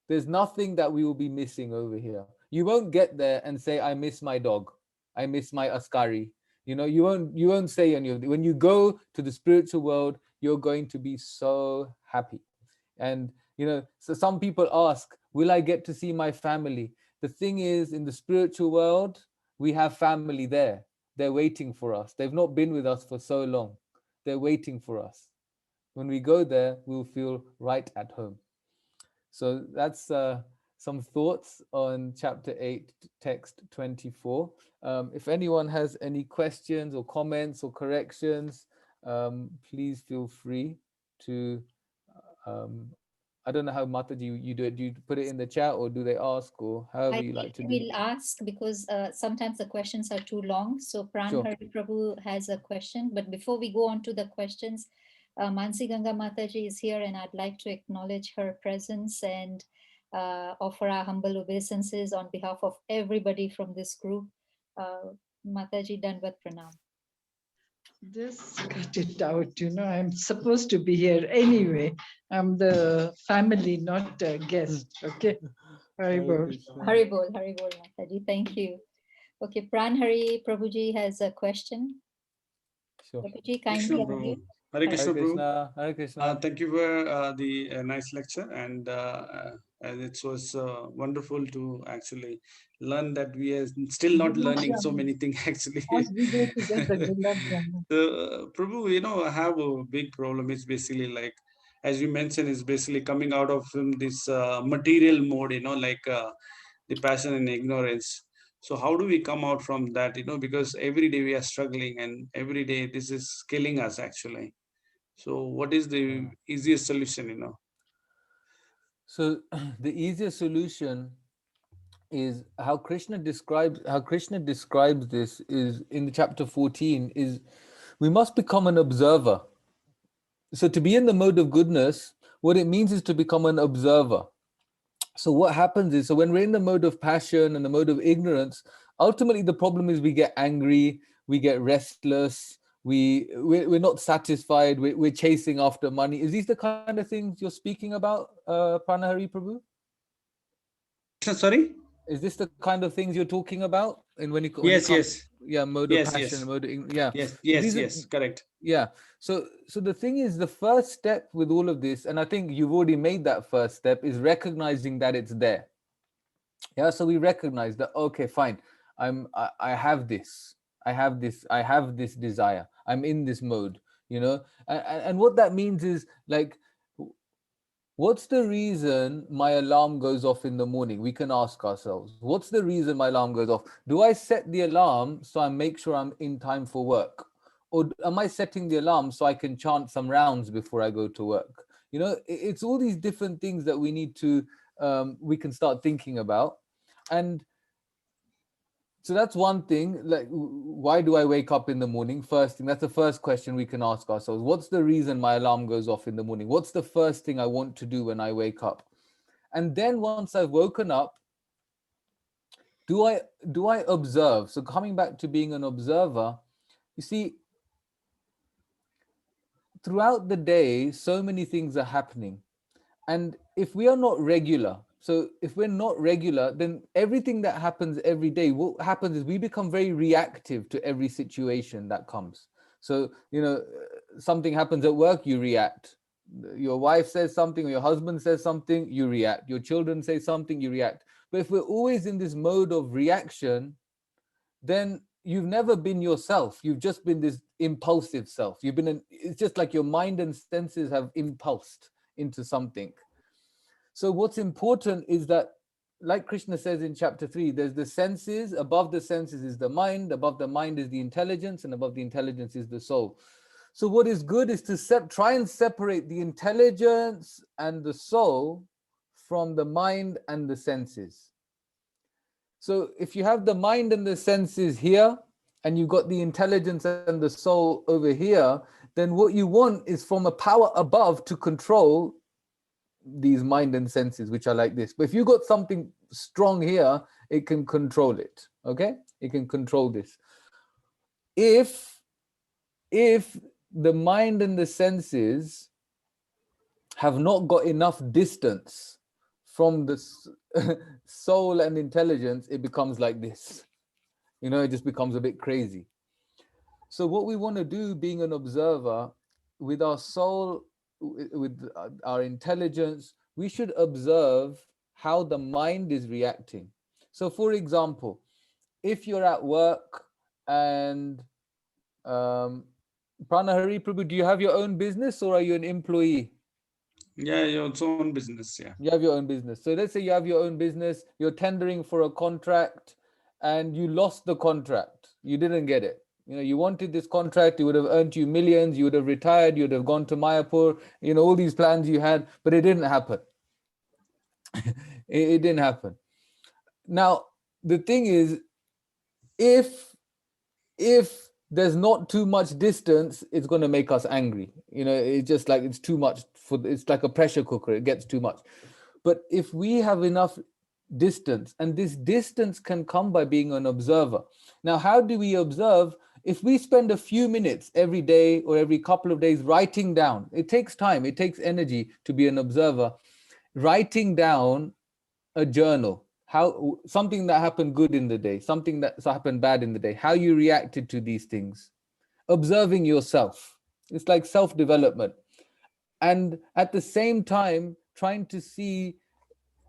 there's nothing that we will be missing over here. You won't get there and say, I miss my dog, I miss my askari. You know, you won't say any of it. When you go to the spiritual world, you're going to be so happy. And you know, so some people ask, will I get to see my family? The thing is, in the spiritual world, we have family there. They're waiting for us. They've not been with us for so long. They're waiting for us. When we go there, we'll feel right at home. So that's some thoughts on chapter 8, text 24. If anyone has any questions or comments or corrections, please feel free to, I don't know how Mataji you do it. Do you put it in the chat, or do they ask, or however you like to do it? We'll ask, because sometimes the questions are too long. So Pran Sure. Hari Prabhu has a question, but before we go on to the questions, Mansi Ganga Mataji is here, and I'd like to acknowledge her presence and offer our humble obeisances on behalf of everybody from this group. Mataji, Dandavat Pranam. Just cut it out, you know, I'm supposed to be here anyway. I'm the family, not a guest, okay? Haribol. Haribol, Haribol Mataji, thank you. Okay, Pran Hari Prabhuji has a question. Sure. Prabhuji, Krishna kindly Prabhu. unmute. Hare Krishna Prabhu. Hare Krishna. Thank you for the nice lecture, and And it was wonderful to actually learn that we are still not learning so many things actually. So, Prabhu, I have a big problem. It's basically like, as you mentioned, it's basically coming out of this material mode, like the passion and ignorance. So how do we come out from that, because every day we are struggling and every day this is killing us actually. So what is the easiest solution? So the easiest solution is how Krishna describes this is in the chapter 14 is we must become an observer. So to be in the mode of goodness, what it means is to become an observer. So what happens is, so when we're in the mode of passion and the mode of ignorance, ultimately the problem is we get angry, we get restless, we're not satisfied, we're chasing after money. Is these the kind of things you're speaking about, Pranahari Prabhu? Sorry? Is this the kind of things you're talking about? And when it Yes, comes, yes. yeah, mode of Yes, passion, yes. mode of, yeah. Yes, So yes, these are, yes, correct. yeah. So the thing is, the first step with all of this, and I think you've already made that first step, is recognizing that it's there. Yeah. So we recognize that, okay, fine. I have this. I have this desire. I'm in this mode, and what that means is like, what's the reason my alarm goes off in the morning? We can ask ourselves, what's the reason my alarm goes off? Do I set the alarm so I make sure I'm in time for work? Or am I setting the alarm so I can chant some rounds before I go to work? It's all these different things that we need to, we can start thinking about. And so that's one thing, like, why do I wake up in the morning? First thing, that's the first question we can ask ourselves. What's the reason my alarm goes off in the morning? What's the first thing I want to do when I wake up? And then once I've woken up, do I observe? So coming back to being an observer, you see, throughout the day, so many things are happening. And if we are not regular, so if we're not regular, then everything that happens every day, what happens is we become very reactive to every situation that comes. So, something happens at work, you react. Your wife says something, or your husband says something, you react. Your children say something, you react. But if we're always in this mode of reaction, then you've never been yourself. You've just been this impulsive self. It's just like your mind and senses have impulsed into something. So what's important is that, like Krishna says in chapter 3, there's the senses, above the senses is the mind, above the mind is the intelligence, and above the intelligence is the soul. So what is good is to try and separate the intelligence and the soul from the mind and the senses. So if you have the mind and the senses here, and you've got the intelligence and the soul over here, then what you want is from a power above to control these mind and senses, which are like this. But if you got something strong here, it can control it. Okay, it can control this. If the mind and the senses have not got enough distance from the soul and intelligence, it becomes like this. It just becomes a bit crazy. So what we want to do, being an observer, with our soul, with our intelligence, we should observe how the mind is reacting. So for example, if you're at work and Pranahari Prabhu, do you have your own business or are you an employee? Yeah, your own business. Yeah. You have your own business. So let's say you have your own business, you're tendering for a contract and you lost the contract. You didn't get it. You wanted this contract, it would have earned you millions, you would have retired, you would have gone to Mayapur, all these plans you had, but it didn't happen. It didn't happen. Now, the thing is, if there's not too much distance, it's going to make us angry. It's just like it's too much it's like a pressure cooker, it gets too much. But if we have enough distance, and this distance can come by being an observer. Now, how do we observe? If we spend a few minutes every day or every couple of days writing down, it takes time, it takes energy to be an observer, writing down a journal, something that happened good in the day, something that happened bad in the day, how you reacted to these things, observing yourself. It's like self-development. And at the same time, trying to see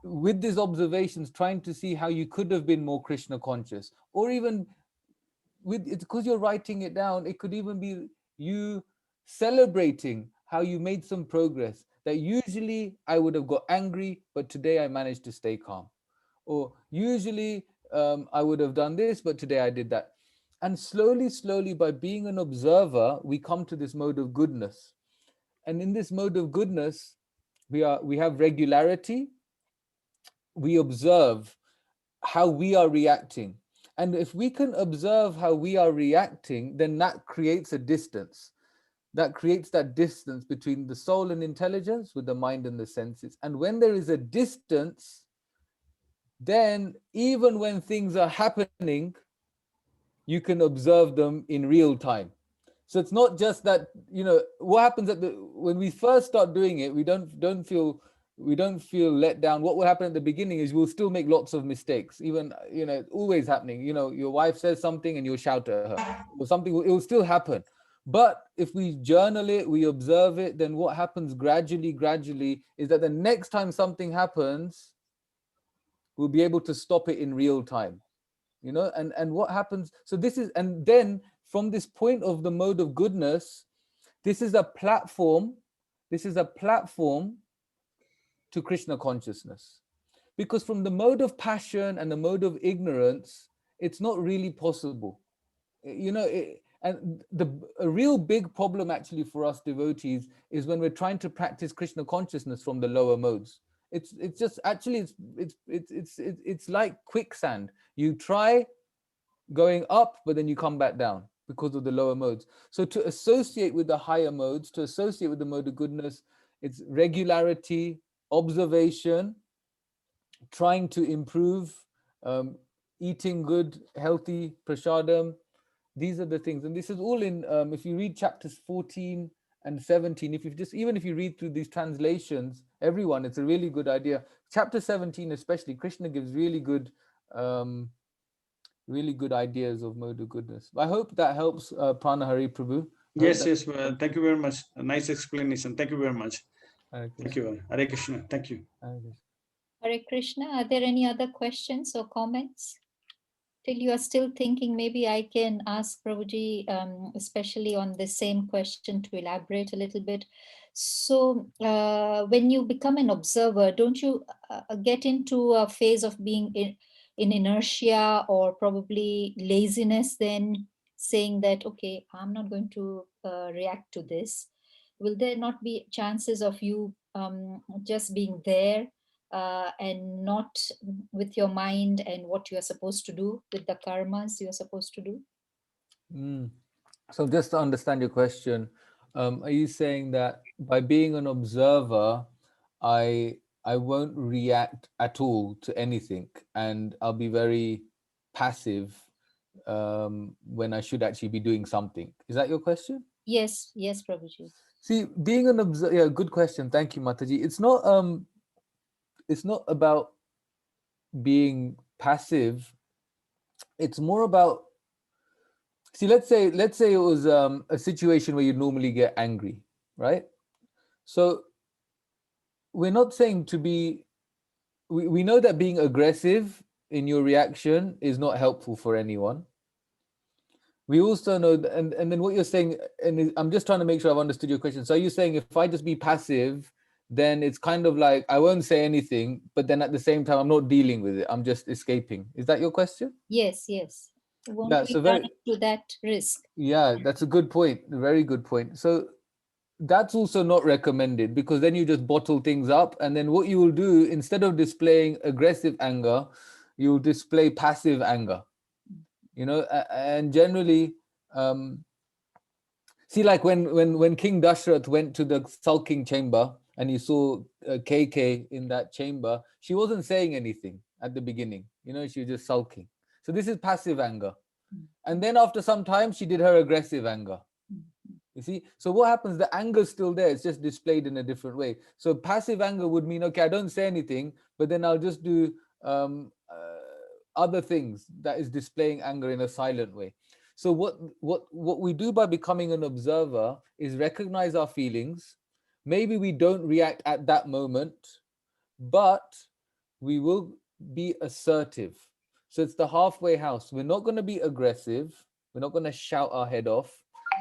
with these observations, trying to see how you could have been more Krishna conscious, or even with it's because you're writing it down, it could even be you celebrating how you made some progress, that usually I would have got angry, but today I managed to stay calm, or usually I would have done this, but today I did that. And slowly, by being an observer, we come to this mode of goodness. And in this mode of goodness, we have regularity. We observe how we are reacting. And if we can observe how we are reacting, then that creates a distance. That creates that distance between the soul and intelligence with the mind and the senses. And when there is a distance, then even when things are happening, you can observe them in real time. So it's not just that, what happens when we first start doing it, we don't feel let down. What will happen at the beginning is we'll still make lots of mistakes. Even, it's always happening. Your wife says something and you'll shout at her, or something, it will still happen. But if we journal it, we observe it, then what happens gradually is that the next time something happens, we'll be able to stop it in real time. And what happens, so this is, and then from this point of the mode of goodness, this is a platform to Krishna consciousness. Because from the mode of passion and the mode of ignorance, it's not really possible. And a real big problem actually for us devotees is when we're trying to practice Krishna consciousness from the lower modes. It's just actually it's like quicksand. You try going up, but then you come back down because of the lower modes. So to associate with the higher modes, to associate with the mode of goodness, it's regularity, observation, trying to improve, eating good, healthy prasadam. These are the things. And this is all in, if you read chapters 14 and 17, even if you read through these translations, everyone, it's a really good idea. Chapter 17 especially, Krishna gives really good ideas of mode of goodness. I hope that helps, Pranahari Prabhu. Yes. Thank you very much. A nice explanation. Thank you very much. Thank you. Hare Krishna. Thank you. Hare Krishna. Are there any other questions or comments? Till you are still thinking, maybe I can ask Prabhuji, especially on the same question, to elaborate a little bit. So when you become an observer, don't you get into a phase of being in inertia or probably laziness, then saying that, okay, I'm not going to react to this? Will there not be chances of you just being there and not with your mind and what you are supposed to do with the karmas you are supposed to do? So just to understand your question, are you saying that by being an observer, I won't react at all to anything, and I'll be very passive when I should actually be doing something? Is that your question? Yes, Prabhuji. See, being an observer, yeah, good question. Thank you, Mataji. It's not about being passive. It's more about, see, let's say it was a situation where you normally get angry, right? So we're not saying to be, we know that being aggressive in your reaction is not helpful for anyone. We also know that, and then what you're saying, and I'm just trying to make sure I've understood your question. So are you saying if I just be passive, then it's kind of like I won't say anything, but then at the same time I'm not dealing with it, I'm just escaping? Is that your question? Yes. Won't Yeah, we so run into that risk? Yeah, that's a good point. A very good point. So that's also not recommended, because then you just bottle things up, and then what you will do, instead of displaying aggressive anger, you'll display passive anger. And generally, see, like when King Dashrath went to the sulking chamber and he saw KK in that chamber, she wasn't saying anything at the beginning. She was just sulking. So this is passive anger. And then after some time, she did her aggressive anger. You see, so what happens? The anger is still there. It's just displayed in a different way. So passive anger would mean, okay, I don't say anything, but then I'll just do other things that is displaying anger in a silent way. So what we do by becoming an observer is recognize our feelings. Maybe we don't react at that moment, but we will be assertive. So it's the halfway house. We're not going to be aggressive. We're not going to shout our head off.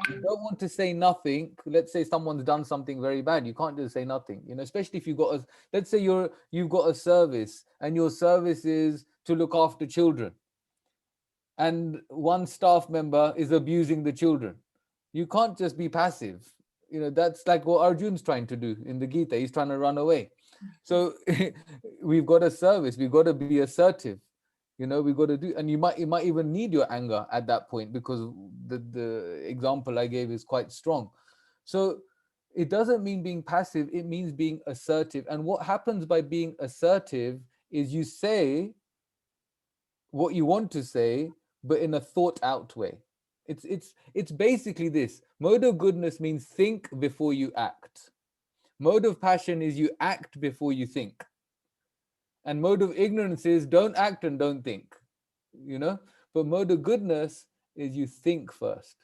We don't want to say nothing. Let's say someone's done something very bad. You can't just say nothing, especially if you've got let's say you've got a service and your service is to look after children, and one staff member is abusing the children. You can't just be passive. That's like what Arjun's trying to do in the Gita. He's trying to run away. So we've got a service. We've got to be assertive. We've got to do, and you might even need your anger at that point, because the example I gave is quite strong. So it doesn't mean being passive. It means being assertive. And what happens by being assertive is you say what you want to say, but in a thought out way. It's basically this. Mode of goodness means think before you act. Mode of passion is you act before you think. And mode of ignorance is don't act and don't think. But mode of goodness is you think first.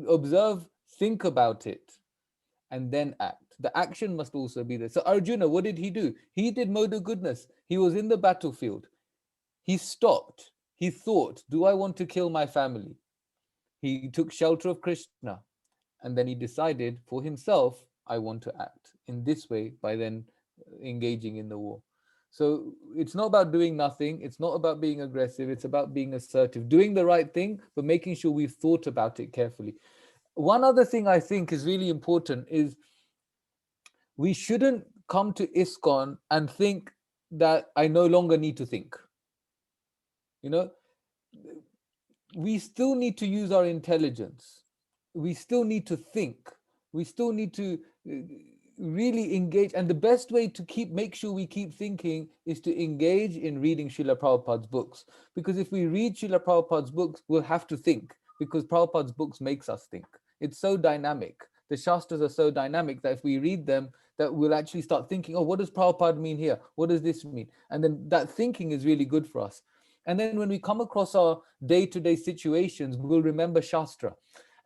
Observe, think about it, and then act. The action must also be there. So Arjuna, what did he do? He did mode of goodness. He was in the battlefield. He stopped. He thought, do I want to kill my family? He took shelter of Krishna, and then he decided for himself, I want to act in this way by then engaging in the war. So it's not about doing nothing. It's not about being aggressive. It's about being assertive, doing the right thing, but making sure we've thought about it carefully. One other thing I think is really important is we shouldn't come to ISKCON and think that I no longer need to think. We still need to use our intelligence. We still need to think. We still need to really engage. And the best way to make sure we keep thinking is to engage in reading Srila Prabhupada's books. Because if we read Srila Prabhupada's books, we'll have to think, because Prabhupada's books makes us think. It's so dynamic. The Shastras are so dynamic that if we read them, that we'll actually start thinking, oh, what does Prabhupada mean here? What does this mean? And then that thinking is really good for us. And then when we come across our day-to-day situations, we'll remember Shastra.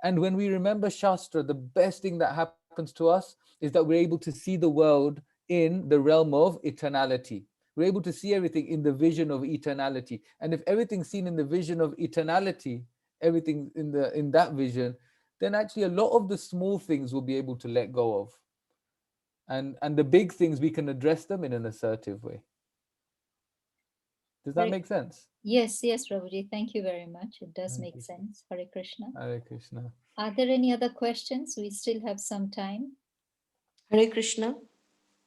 And when we remember Shastra, the best thing that happens to us is that we're able to see the world in the realm of eternality. We're able to see everything in the vision of eternality. And if everything's seen in the vision of eternality, everything in that vision, then actually a lot of the small things we'll be able to let go of. And the big things, we can address them in an assertive way. Does that make sense? Yes, Prabhuji. Thank you very much. It does make sense. Hare Krishna. Hare Krishna. Are there any other questions? We still have some time. Hare Krishna.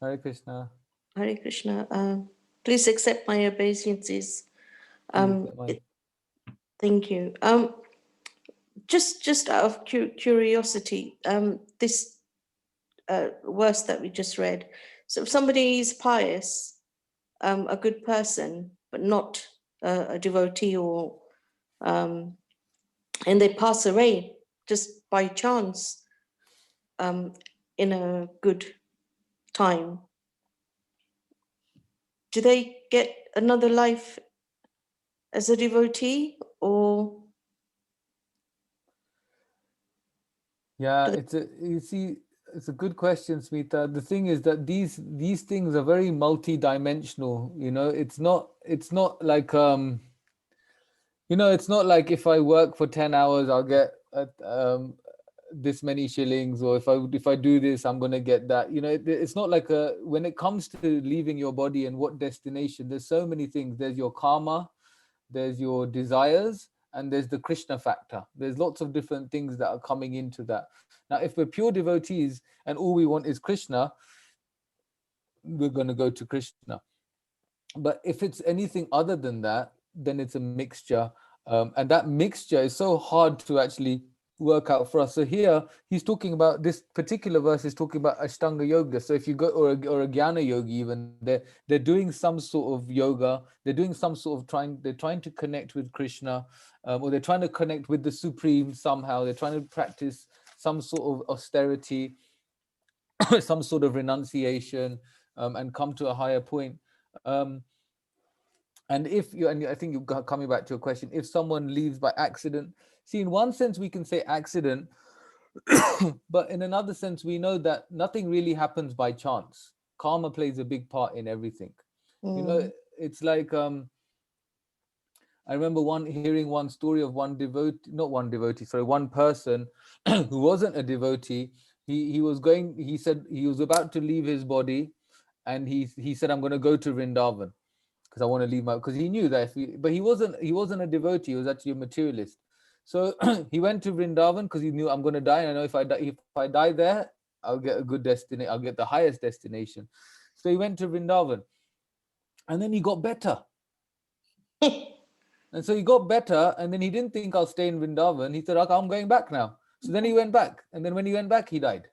Hare Krishna. Hare Krishna. Please accept my obeisances. Thank you. Just out of curiosity, this verse that we just read. So if somebody is pious, a good person, but not a devotee, or and they pass away just by chance in a good time, do they get another life as a devotee, or? Yeah, it's a good question, Smita. The thing is that these things are very multi-dimensional. It's not like it's not like if I work for 10 hours, I'll get this many shillings, or if I do this, I'm going to get that. It's not like when it comes to leaving your body and what destination, there's so many things. There's your karma, there's your desires, and there's the Krishna factor. There's lots of different things that are coming into that. Now, if we're pure devotees and all we want is Krishna, we're going to go to Krishna. But if it's anything other than that, then it's a mixture. And that mixture is so hard to actually work out for us. So here, he's talking about, this particular verse is talking about Ashtanga Yoga. So if you go, or a Jnana Yogi even, they're doing some sort of yoga, they're doing some sort of they're trying to connect with Krishna, or they're trying to connect with the Supreme somehow. They're trying to practice some sort of austerity, some sort of renunciation, and come to a higher point. And I think you're coming back to your question, if someone leaves by accident, see, in one sense we can say accident, but in another sense we know that nothing really happens by chance. Karma plays a big part in everything. You know, it's like I remember hearing one story of one devotee, not one devotee, sorry, one person who wasn't a devotee. He said he was about to leave his body, and he said, I'm going to go to Vrindavan because I want to leave because he knew that but he wasn't a devotee, he was actually a materialist. So he went to Vrindavan because he knew, I'm going to die, and I know if I die there, I'll get a good destination, I'll get the highest destination. So he went to Vrindavan, and then he got better. And so he got better, and then he didn't think, I'll stay in Vrindavan. He said, okay, I'm going back now. So then he went back, and then when he went back, he died.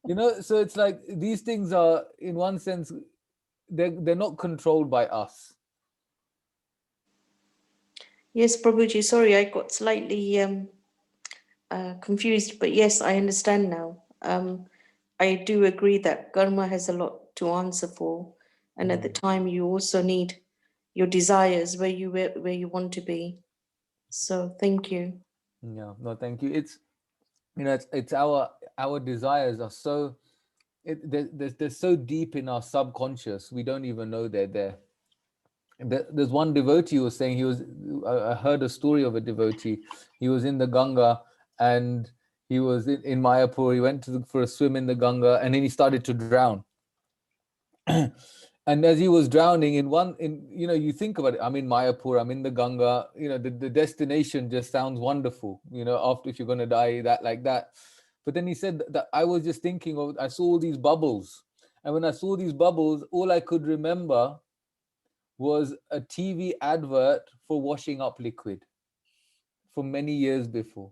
You know, so it's like these things are, in one sense, they're not controlled by us. Yes, Prabhuji, sorry, I got slightly confused, but yes, I understand now. I do agree that karma has a lot to answer for, and at the time you also need your desires where you want to be. So thank you. Yeah, no, thank you. It's, you know, it's our desires are so, they're so deep in our subconscious, we don't even know they're there. There's one devotee who was saying, I heard a story of a devotee. He was in the Ganga, and he was in Mayapur. He went for a swim in the Ganga, and then he started to drown. And as he was drowning, you know, you think about it, I'm in Mayapur, I'm in the Ganga, you know, the destination just sounds wonderful, you know, after, if you're going to die like that. But then he said that I was just thinking of, I saw all these bubbles. And when I saw these bubbles, all I could remember was a TV advert for washing up liquid from many years before.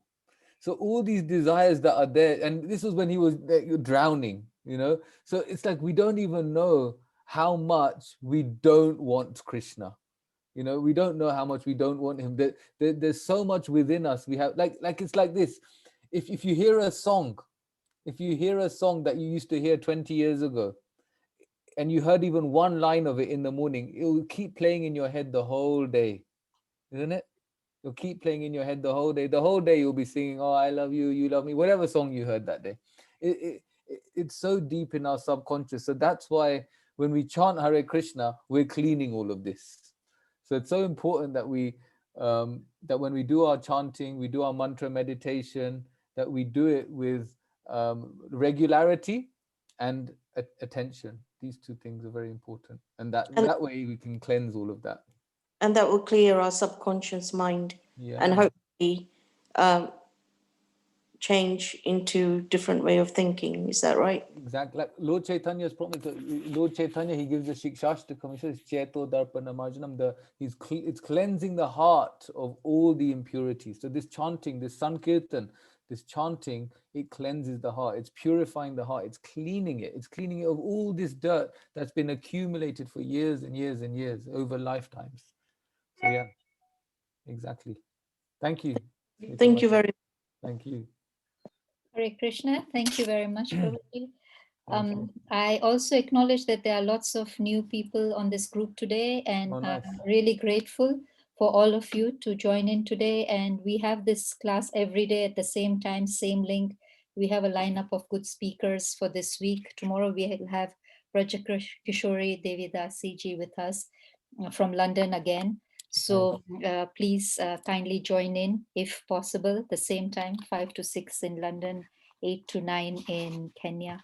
So all these desires that are there, and this was when he was drowning, you know. So it's like we don't even know how much we don't want Krishna. You know, we don't know how much we don't want him. There's so much within us. We have like it's like this. If you hear a song, if you hear a song that you used to hear 20 years ago, and you heard even one line of it in the morning, it will keep playing in your head the whole day, isn't it? It'll keep playing in your head the whole day. The whole day you'll be singing, oh, I love you, you love me, whatever song you heard that day. It's so deep in our subconscious. So that's why when we chant Hare Krishna, we're cleaning all of this. So it's so important that that when we do our chanting, we do our mantra meditation, that we do it with regularity and attention. These two things are very important, and that way we can cleanse all of that. And that will clear our subconscious mind, and hopefully change into different way of thinking. Is that right? Exactly. Like Lord Chaitanya's promise. Lord Chaitanya, he gives the Shikshashtakam. He says, Cheto Darpana Marjanam. It's cleansing the heart of all the impurities. So this chanting, this Sankirtan, this chanting, it cleanses the heart. It's purifying the heart. It's cleaning it. It's cleaning it of all this dirt that's been accumulated for years and years and years, over lifetimes. So yeah, exactly. Thank you. Thank you very much. Thank you. Hare Krishna. Thank you very much, Prabhuji. I also acknowledge that there are lots of new people on this group today, and nice. I'm really grateful for all of you to join in today. And we have this class every day at the same time, same link. We have a lineup of good speakers for this week. Tomorrow we will have Raja Kishori Devidasi ji with us from London again. So please kindly join in if possible, the same time, 5 to 6 in London, 8 to 9 in Kenya.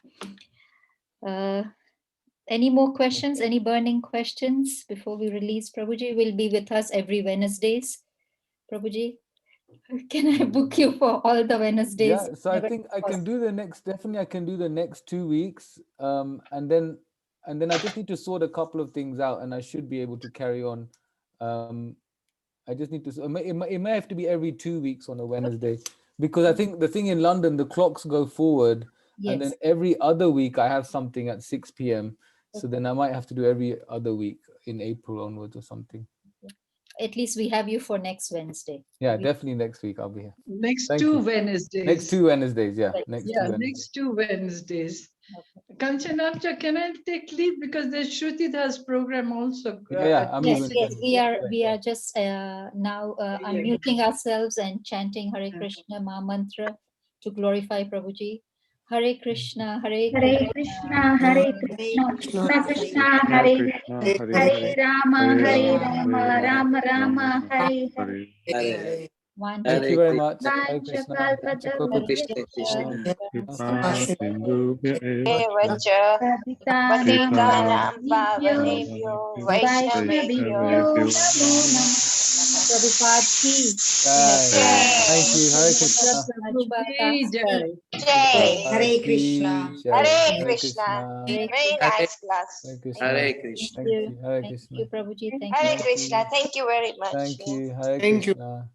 Any more questions? Any burning questions before we release? Prabhuji will be with us every Wednesdays. Prabhuji, can I book you for all the Wednesdays? Yeah, so I think I can do the next, definitely I can do the next 2 weeks. And then I just need to sort a couple of things out, and I should be able to carry on. I just need to, it may have to be every 2 weeks on a Wednesday, because I think the thing in London, the clocks go forward. Yes. And then every other week I have something at 6 p.m. So then I might have to do every other week in April onwards or something. At least we have you for next Wednesday. Yeah, definitely next week I'll be here. Next two Wednesdays. Next 2 Wednesdays, yeah. Next 2 Wednesdays. Kanchanabja, can I take leave because there's Shrutida's program also? Yes, we are just now unmuting ourselves and chanting Hare Krishna Maha Mantra to glorify Prabhuji. Hare Krishna, Hare Hare Krishna, Krishna, Hare Krishna, Krishna Krishna, Hare Hare Rama, Hare Rama, Rama Rama, Hare Hare. Thank you very much. Hare Vancha Krishna. kalpatarubhyascha Kripa sindhubhya eva Evacha Patitanam Patitanam Pavanebhyo Pavanebhyo Vaishnavebhyo Vaishnavebhyo Namo Namah. Prabhupada ki. Jai. Thank you. Hare Thank you Krishna. so much. Prabhu Well ki done. jai. Jai. Hare Krishna. Hare Hare Krishna. Krishna. Hare Very nice class. Hare Thank Krishna. you. Thank you. Hare Thank Krishna. you, Prabhuji. Thank you. Hare Thank Krishna. you. Thank you very much. Thank Yes. you. Hare Krishna.